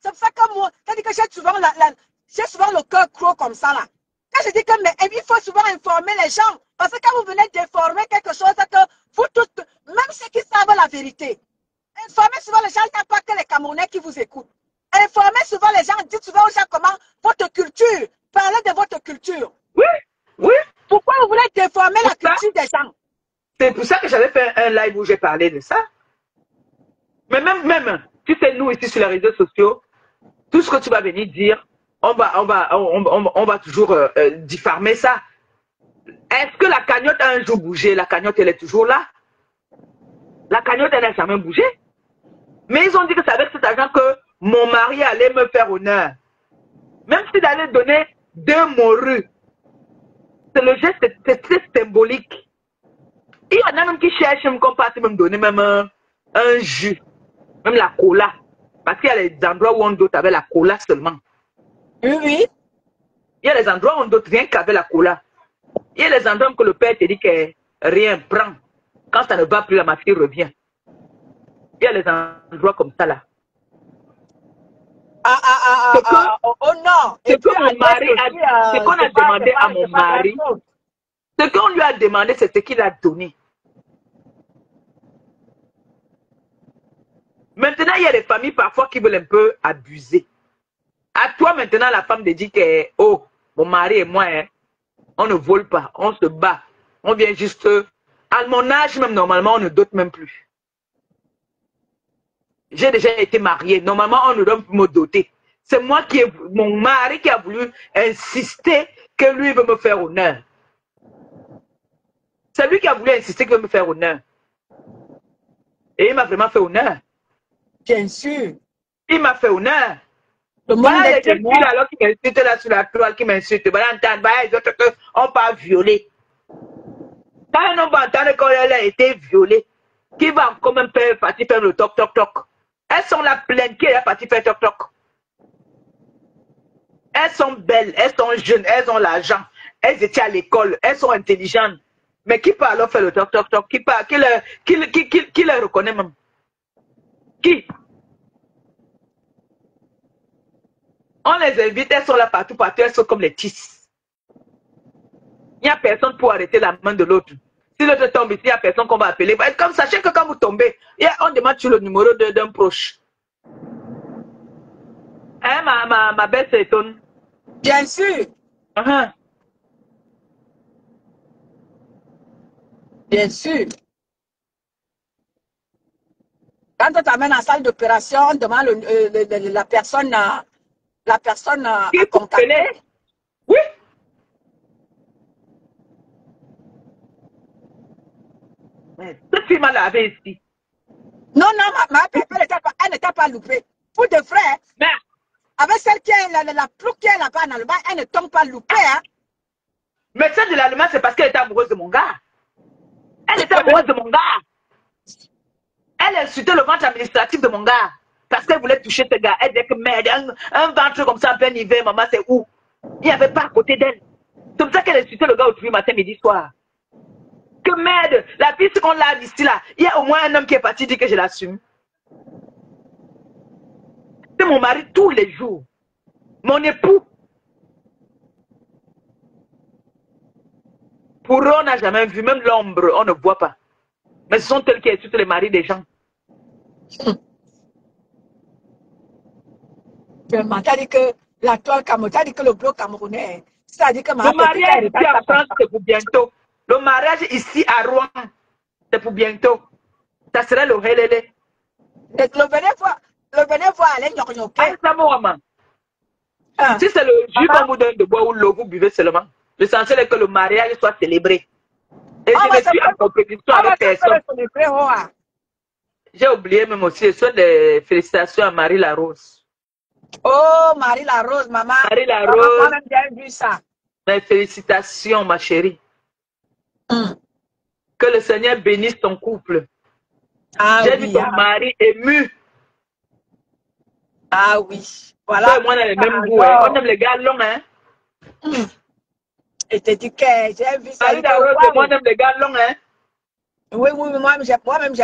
Speaker 5: c'est pour ça que moi, que j'ai souvent, le cœur gros comme ça là. Quand je dis que, mais il faut souvent informer les gens. Parce que quand vous venez d'informer quelque chose, c'est que vous tous, même ceux qui savent la vérité, informez souvent les gens, il n'y a pas que les Camerounais qui vous écoutent. Informez souvent les gens, dites souvent aux gens comment votre culture, parlez de votre culture.
Speaker 7: Oui, oui.
Speaker 5: Pourquoi vous voulez déformer la culture des gens?
Speaker 7: C'est pour ça que j'avais fait un live où j'ai parlé de ça. Mais même, tu sais, nous ici sur les réseaux sociaux, tout ce que tu vas venir dire, on va toujours diffamer ça. Est-ce que la cagnotte a un jour bougé? La cagnotte, elle est toujours là. La cagnotte, elle n'a jamais bougé. Mais ils ont dit que c'est avec cet argent que mon mari allait me faire honneur. Même s'il allait donner 2 morues. C'est le geste, c'est très symbolique. Il y en a même qui cherchent, même qu'on passe, même donner même un jus. Même la cola. Parce qu'il y a des endroits où on dote avec la cola seulement.
Speaker 5: Oui, oui.
Speaker 7: Il y a des endroits où on dote rien qu'avec la cola. Il y a des endroits que le père te dit que rien prend. Quand ça ne va plus, la mafia revient. Il y a les endroits comme ça là.
Speaker 5: Oh non.
Speaker 7: Ce que mon mari a, ce qu'on a demandé à mon mari, ce qu'on lui a demandé, c'est ce qu'il a donné. Maintenant, il y a des familles parfois qui veulent un peu abuser. À toi maintenant, la femme te dit que, oh, mon mari et moi, hein, on ne vole pas, on se bat. On vient juste, à mon âge même, normalement, on ne dote même plus. J'ai déjà été mariée. Normalement, on ne doit plus me doter. C'est moi qui ai, mon mari qui a voulu insister que lui veut me faire honneur. C'est lui qui a voulu insister qu'il veut me faire honneur. Et il m'a vraiment fait honneur.
Speaker 5: Bien sûr.
Speaker 7: Il m'a fait honneur.
Speaker 5: Voilà
Speaker 7: les jeunes filles alors qui m'insultent là sur la toile, qui m'insultent. Voilà, les autres on pas violé. Quand un homme va entendre qu'elle a été violée, qui va quand même partir faire le toc toc toc. Elles sont là pleines, qui est partie faire toc toc. Elles sont belles, elles sont jeunes, elles ont l'argent, elles étaient à l'école, elles sont intelligentes. Mais qui peut alors faire le toc toc toc? Qui les reconnaît même? Qui? On les invite, elles sont là partout, elles sont comme les tisses. Il n'y a personne pour arrêter la main de l'autre. Si l'autre tombe ici, il n'y a personne qu'on va appeler. Comme sachez que quand vous tombez, on demande sur le numéro d'un proche. Hein, ma belle s'étonne.
Speaker 5: Bien sûr. Bien sûr. Quand on t'amène en salle d'opération, on demande la personne à contacter.
Speaker 7: Oui. Cette fille m'a lavé ici.
Speaker 5: Non, ma pépé, elle n'était pas loupée. Pour de vrai,
Speaker 7: mais,
Speaker 5: avec celle qui est la plus qui est là-bas en Allemagne, elle ne tombe pas loupée. Hein.
Speaker 7: Mais celle de l'Allemagne, c'est parce qu'elle était amoureuse de mon gars. Elle était amoureuse de mon gars. Elle insultait le ventre administratif de mon gars. Parce qu'elle voulait toucher ce gars. Elle disait que merde, un ventre comme ça en plein hiver, maman, c'est où? Il n'y avait pas à côté d'elle. C'est pour ça qu'elle insultait le gars au matin, midi, soir. Que merde, la piste qu'on l'a ici là, il y a au moins un homme qui est parti dire que je l'assume. C'est mon mari tous les jours. Mon époux. Pour eux, on n'a jamais vu, même l'ombre, on ne voit pas. Mais ce sont eux qui insultent les maris des gens.
Speaker 5: T'as dit que la toile Cameroun, t'as dit que le bloc camerounais, c'est-à-dire que
Speaker 7: le mariage ici en France, c'est pour bientôt. Le mariage ici à Rouen, c'est pour bientôt. Ça serait le relélé.
Speaker 5: Le bénévole allait gnocgnocquer.
Speaker 7: Si c'est le jus qu'on vous donne de boire ou l'eau, vous buvez seulement. L'essentiel est que le mariage soit célébré. Et je ne suis en compétition avec personne. J'ai oublié même aussi, je souhaite des félicitations à Marie Larose.
Speaker 5: Oh, Marie Larose, maman.
Speaker 7: Marie Larose.
Speaker 5: Maman, même bien vu ça.
Speaker 7: Mes félicitations, ma chérie. Que le Seigneur bénisse ton couple. J'ai vu ton mari ému.
Speaker 5: Ah oui. Voilà.
Speaker 7: Moi, on a les mêmes goûts. Hein. On aime les gars longs. Hein.
Speaker 5: Et t'es dit que j'ai vu ça.
Speaker 7: Marie Larose, moi, on aime les gars longs. Hein.
Speaker 5: Oui, moi-même, j'aime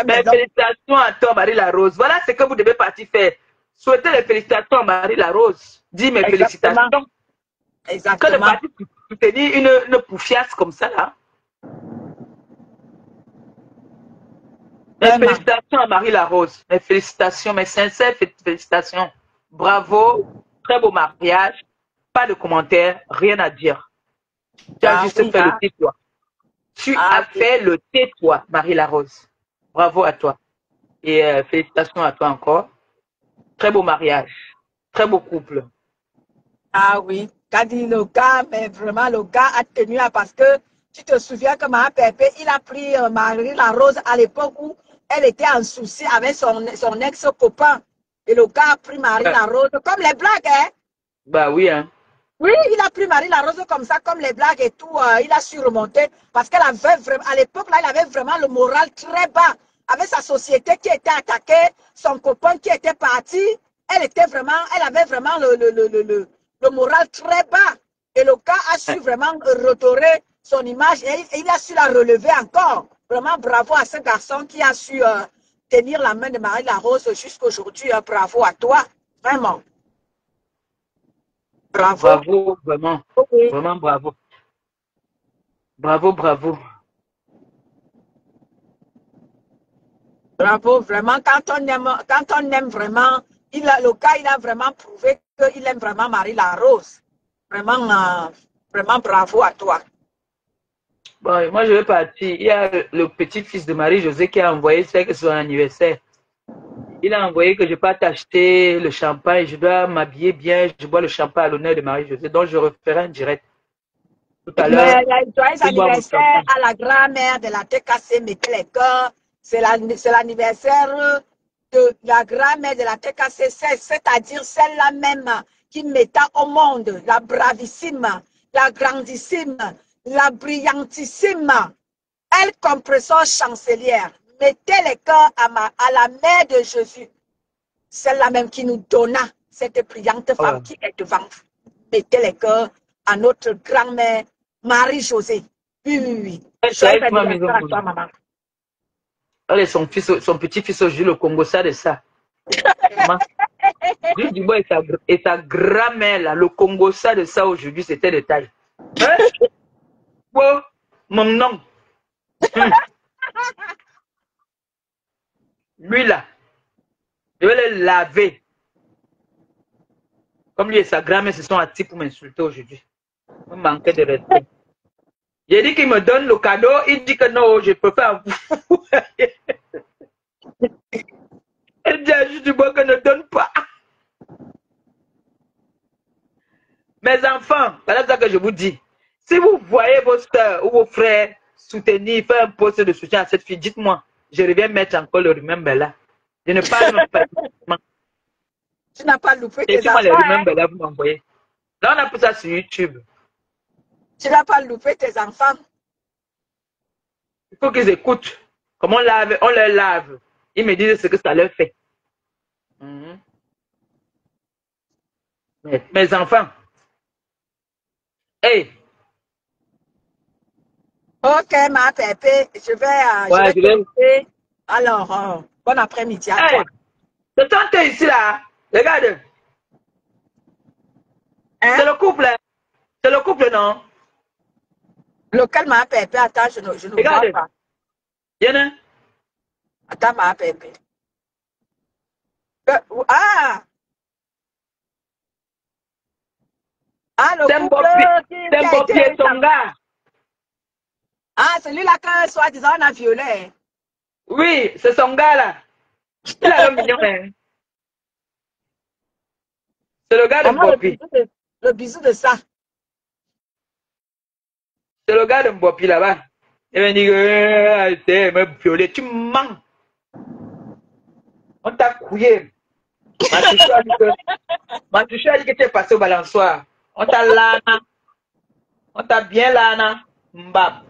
Speaker 5: les longs.
Speaker 7: Félicitations à toi, Marie Larose. Voilà ce que vous devez partir faire. Souhaitez les félicitations à Marie Larose. Dis mes félicitations.
Speaker 5: Exactement.
Speaker 7: Que le parti soutenir une poufiasse comme ça, là. Mes félicitations à Marie Larose. Mes félicitations, mes sincères félicitations. Bravo. Très beau mariage. Pas de commentaires, rien à dire. Tu as juste fait le tais-toi. Tu as fait le tais-toi, Marie Larose. Bravo à toi. Et félicitations à toi encore. Très beau mariage. Très beau couple.
Speaker 5: Ah oui. Quand dit le gars, mais vraiment le gars a tenu parce que tu te souviens que ma Pépé, il a pris Marie Larose à l'époque où elle était en souci avec son ex-copain. Et le gars a pris Marie Larose comme les blagues, hein?
Speaker 7: Bah oui, hein.
Speaker 5: Oui, il a pris Marie Larose comme ça, comme les blagues et tout. Il a su remonter parce qu'elle avait vraiment, à l'époque là, il avait vraiment le moral très bas. Avec sa société qui était attaquée, son copain qui était parti, elle avait vraiment le moral très bas. Et le gars a su vraiment redorer son image et il a su la relever encore. Vraiment bravo à ce garçon qui a su tenir la main de Marie Larose jusqu'aujourd'hui. Bravo à toi, vraiment. Bravo.
Speaker 7: Bravo, vraiment.
Speaker 5: Oui.
Speaker 7: Vraiment bravo. Bravo, bravo.
Speaker 5: Bravo, vraiment, quand on aime vraiment, le gars, il a vraiment prouvé qu'il aime vraiment Marie Larose. Vraiment, vraiment bravo à toi.
Speaker 7: Bon, moi je vais partir. Il y a le petit-fils de Marie-Josée qui a envoyé, c'est que son anniversaire. Il a envoyé que je parte acheter le champagne, je dois m'habiller bien, je bois le champagne à l'honneur de Marie-Josée, donc je referai un direct. Tout à l'heure.
Speaker 5: Mais joyeux anniversaire à la grand-mère de la TKC, mettez les cœurs. C'est l'anniversaire de la grand-mère de la TKC, c'est-à-dire celle-là même qui mettait au monde la bravissime, la grandissime, la brillantissime, elle compresseur chancelière. Mettez les cœurs à la mère de Jésus, celle-là même qui nous donna cette brillante femme qui est devant vous. Mettez les cœurs à notre grand-mère Marie-Josée. Oui, oui, oui. Joyeux anniversaire à toi, maman.
Speaker 7: Elle est son petit-fils aujourd'hui, le Congo, ça de ça. Juste du bois et sa grand-mère, là, le Congo, ça de ça aujourd'hui, c'était de taille. Hein? Oh, mon nom. Lui, là, je vais le laver. Comme lui et sa grand-mère se sont assis pour m'insulter aujourd'hui. Il me manquait de respect. J'ai dit qu'il me donne le cadeau, il dit que non, je peux pas. Il dit à juste du bois que ne donne pas. Mes enfants, voilà ça que je vous dis. Si vous voyez vos soeurs ou vos frères soutenir, faire un poste de soutien à cette fille, dites-moi. Je reviens mettre encore le remember là. Je ne parle même pas.
Speaker 5: Tu n'as pas loupé tes
Speaker 7: enfants.
Speaker 5: enfants.
Speaker 7: Remember là, vous m'envoyez. Là, on a pris ça sur YouTube.
Speaker 5: Tu n'as pas loupé tes enfants.
Speaker 7: Il faut qu'ils écoutent. Comment on leur lave. Ils me disent ce que ça leur fait. Mes enfants. Hey.
Speaker 5: Ok, ma pépé, je vais te laisser. Alors, bon après-midi à toi.
Speaker 7: C'est toi ici là. Regarde. Hein? C'est le couple. C'est le couple, non?
Speaker 5: Lequel ma pépé? Attends, je ne vois pas.
Speaker 7: Y'en.
Speaker 5: Attends, ma pépé. Ah! Ah, le couple qui a été...
Speaker 7: ton gars.
Speaker 5: Ah, celui-là que, soi-disant, on a violé.
Speaker 7: Oui, c'est son gars là. Il a 1 million. Hein. C'est le gars de Mbopi.
Speaker 5: Le bisou de ça.
Speaker 7: C'est le gars de Mbopi là-bas. Il m'a dit que me violer. Tu mens. On t'a couillé. Matouchou a dit que tu es passé au balançoire. On t'a lana. On t'a bien lana. Mbap.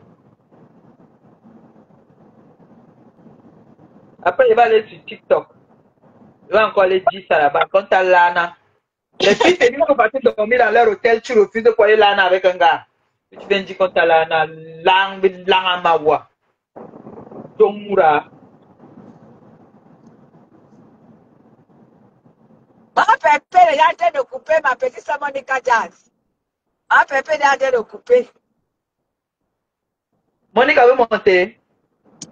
Speaker 7: Après, il va aller sur TikTok. Il va encore aller dire ça là-bas. Quand t'as lana. Les filles, c'est lui qui partent dormir dans leur hôtel. Tu refuses de croire lana avec un gars. Tu viens dire quand t'as lana. Lana mawa. Domura.
Speaker 5: Ma pépé, il a été de couper ma petite sœur Monica Jazz. Ma pépé, il a été de couper.
Speaker 7: Monica veut monter.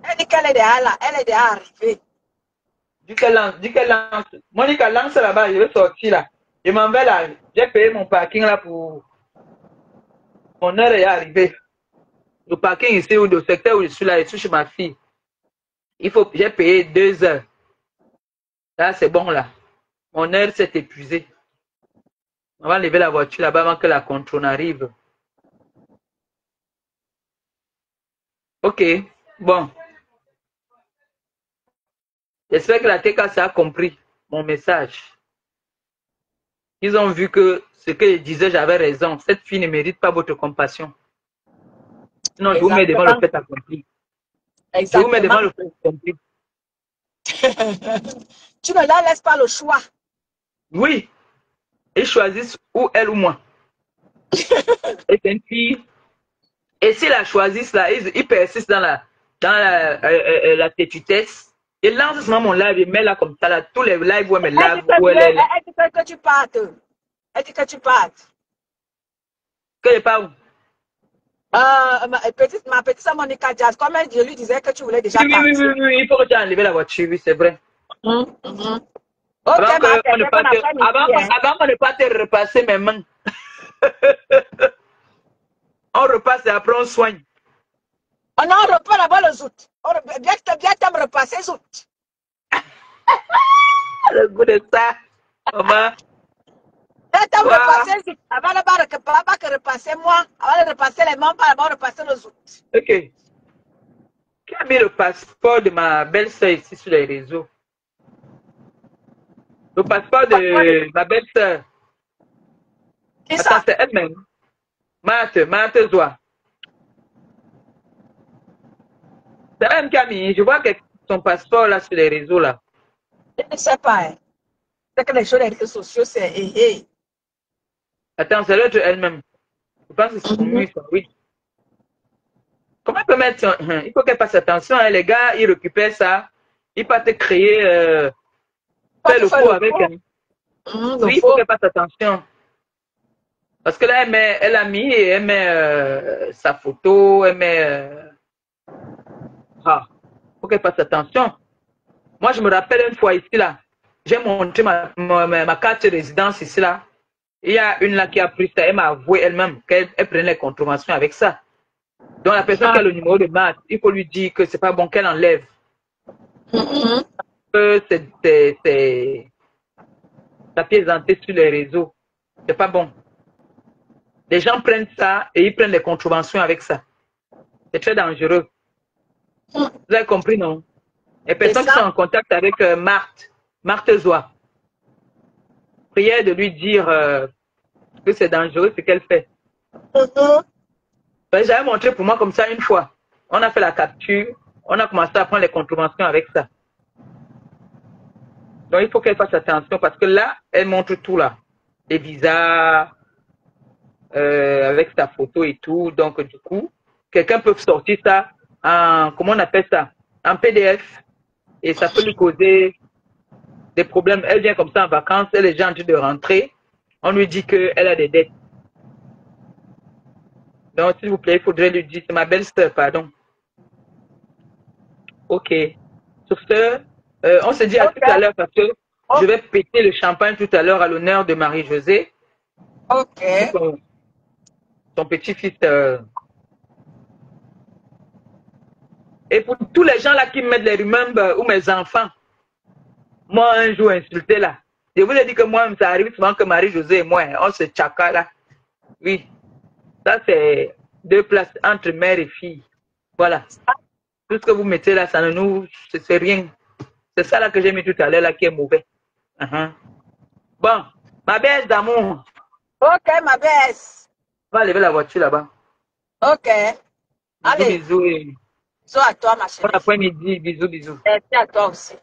Speaker 5: Elle dit qu'elle est déjà là. Elle est déjà arrivée.
Speaker 7: Dis qu'elle lance. Monica, lance là-bas. Je vais sortir là. Je m'en vais là. J'ai payé mon parking là pour... Mon heure est arrivée. Le parking ici, ou le secteur où je suis là, je suis chez ma fille. J'ai payé 2 heures. Là, c'est bon là. Mon heure s'est épuisée. On va lever la voiture là-bas avant que la contrôle arrive. Ok. Bon. J'espère que la TKC a compris mon message. Ils ont vu que ce que je disais, j'avais raison. Cette fille ne mérite pas votre compassion. Sinon, je vous mets devant le fait accompli. Je vous mets devant le fait accompli.
Speaker 5: Tu ne leur laisses pas le choix.
Speaker 7: Oui. Ils choisissent ou elle ou moi. Et c'est une fille. Et s'ils la choisissent là, ils persistent dans la têtutesse. Je lance seulement mon live, je mets là comme ça, là, tous les lives où elle me lave.
Speaker 5: Elle dit que tu partes. Elle dit que tu partes.
Speaker 7: Que je pars où?
Speaker 5: Ma petite soeur Monica Jazz, comme je lui disais que tu voulais déjà partir.
Speaker 7: Oui, il faut que tu aies enlevé la voiture, oui, c'est vrai.
Speaker 5: Ok,
Speaker 7: Avant qu'on ne pas te repasser mes mains. On repasse et après on soigne.
Speaker 5: On en reprend d'abord le zout. Bien me repasser zout.
Speaker 7: Le goût de ça. Maman.
Speaker 5: Bien me repasser zout. Avant de repasser moi, avant de repasser les membres, avant de repasser le zout.
Speaker 7: Ok. Qui a mis le passeport de ma belle-sœur ici sur les réseaux? Le passeport de ma belle-sœur.
Speaker 5: Qui ça?
Speaker 7: Attends, c'est elle-même. Marthe Zoa. C'est elle qui a mis. Je vois que son passeport là sur les réseaux là.
Speaker 5: Je ne sais pas. Hein. C'est que les choses, les réseaux sociaux, c'est
Speaker 7: Attends, c'est l'autre elle-même. Je pense que c'est son mur, oui. Comment elle peut mettre... Il faut qu'elle fasse attention. Hein. Les gars, ils récupèrent ça. Ils peuvent te créer... faire le coup avec elle. Oui, il faut qu'elle fasse attention. Parce que là, elle a mis et elle met sa photo, elle met... il faut qu'elle fasse attention. Moi, je me rappelle une fois ici, là. J'ai montré ma carte de résidence ici, là. Il y a une là qui a pris ça. Elle m'a avoué elle-même qu'elle prenait les contreventions avec ça. Donc, la personne qui a le numéro de Marthe, il faut lui dire que c'est pas bon qu'elle enlève. C'est la plaisanterie sur les réseaux. C'est pas bon. Les gens prennent ça et ils prennent des contreventions avec ça. C'est très dangereux. Vous avez compris, non? Les personnes qui sont en contact avec Marthe Zoa, prière de lui dire que c'est dangereux ce qu'elle fait. J'avais montré pour moi comme ça une fois. On a fait la capture, on a commencé à prendre les contreventions avec ça. Donc il faut qu'elle fasse attention parce que là, elle montre tout là. Les visas, avec sa photo et tout. Donc du coup, quelqu'un peut sortir ça en, comment on appelle ça, en PDF. Et ça peut lui causer des problèmes. Elle vient comme ça en vacances, elle est déjà en train de rentrer. On lui dit qu'elle a des dettes. Donc, s'il vous plaît, il faudrait lui dire, c'est ma belle-sœur, pardon. Ok. Sur ce, on se dit à tout à l'heure parce que je vais péter le champagne tout à l'heure à l'honneur de Marie-Josée.
Speaker 5: Ok.
Speaker 7: Son petit-fils. Et pour tous les gens là qui me mettent les remembers ou mes enfants, moi un jour insulté là. Je vous ai dit que moi, ça arrive souvent que Marie-Josée et moi, on se tchaka là. Oui. Ça, c'est 2 places entre mère et fille. Voilà. Tout ce que vous mettez là, ça ne nous... C'est rien. C'est ça là que j'ai mis tout à l'heure là qui est mauvais. Bon, ma baisse d'amour.
Speaker 5: Ok, ma baisse.
Speaker 7: On va lever la voiture là-bas.
Speaker 5: Ok. Allez.
Speaker 7: Bisous.
Speaker 5: Bisous à toi, ma chérie.
Speaker 7: Bon après-midi. Bisous.
Speaker 5: Merci à toi aussi.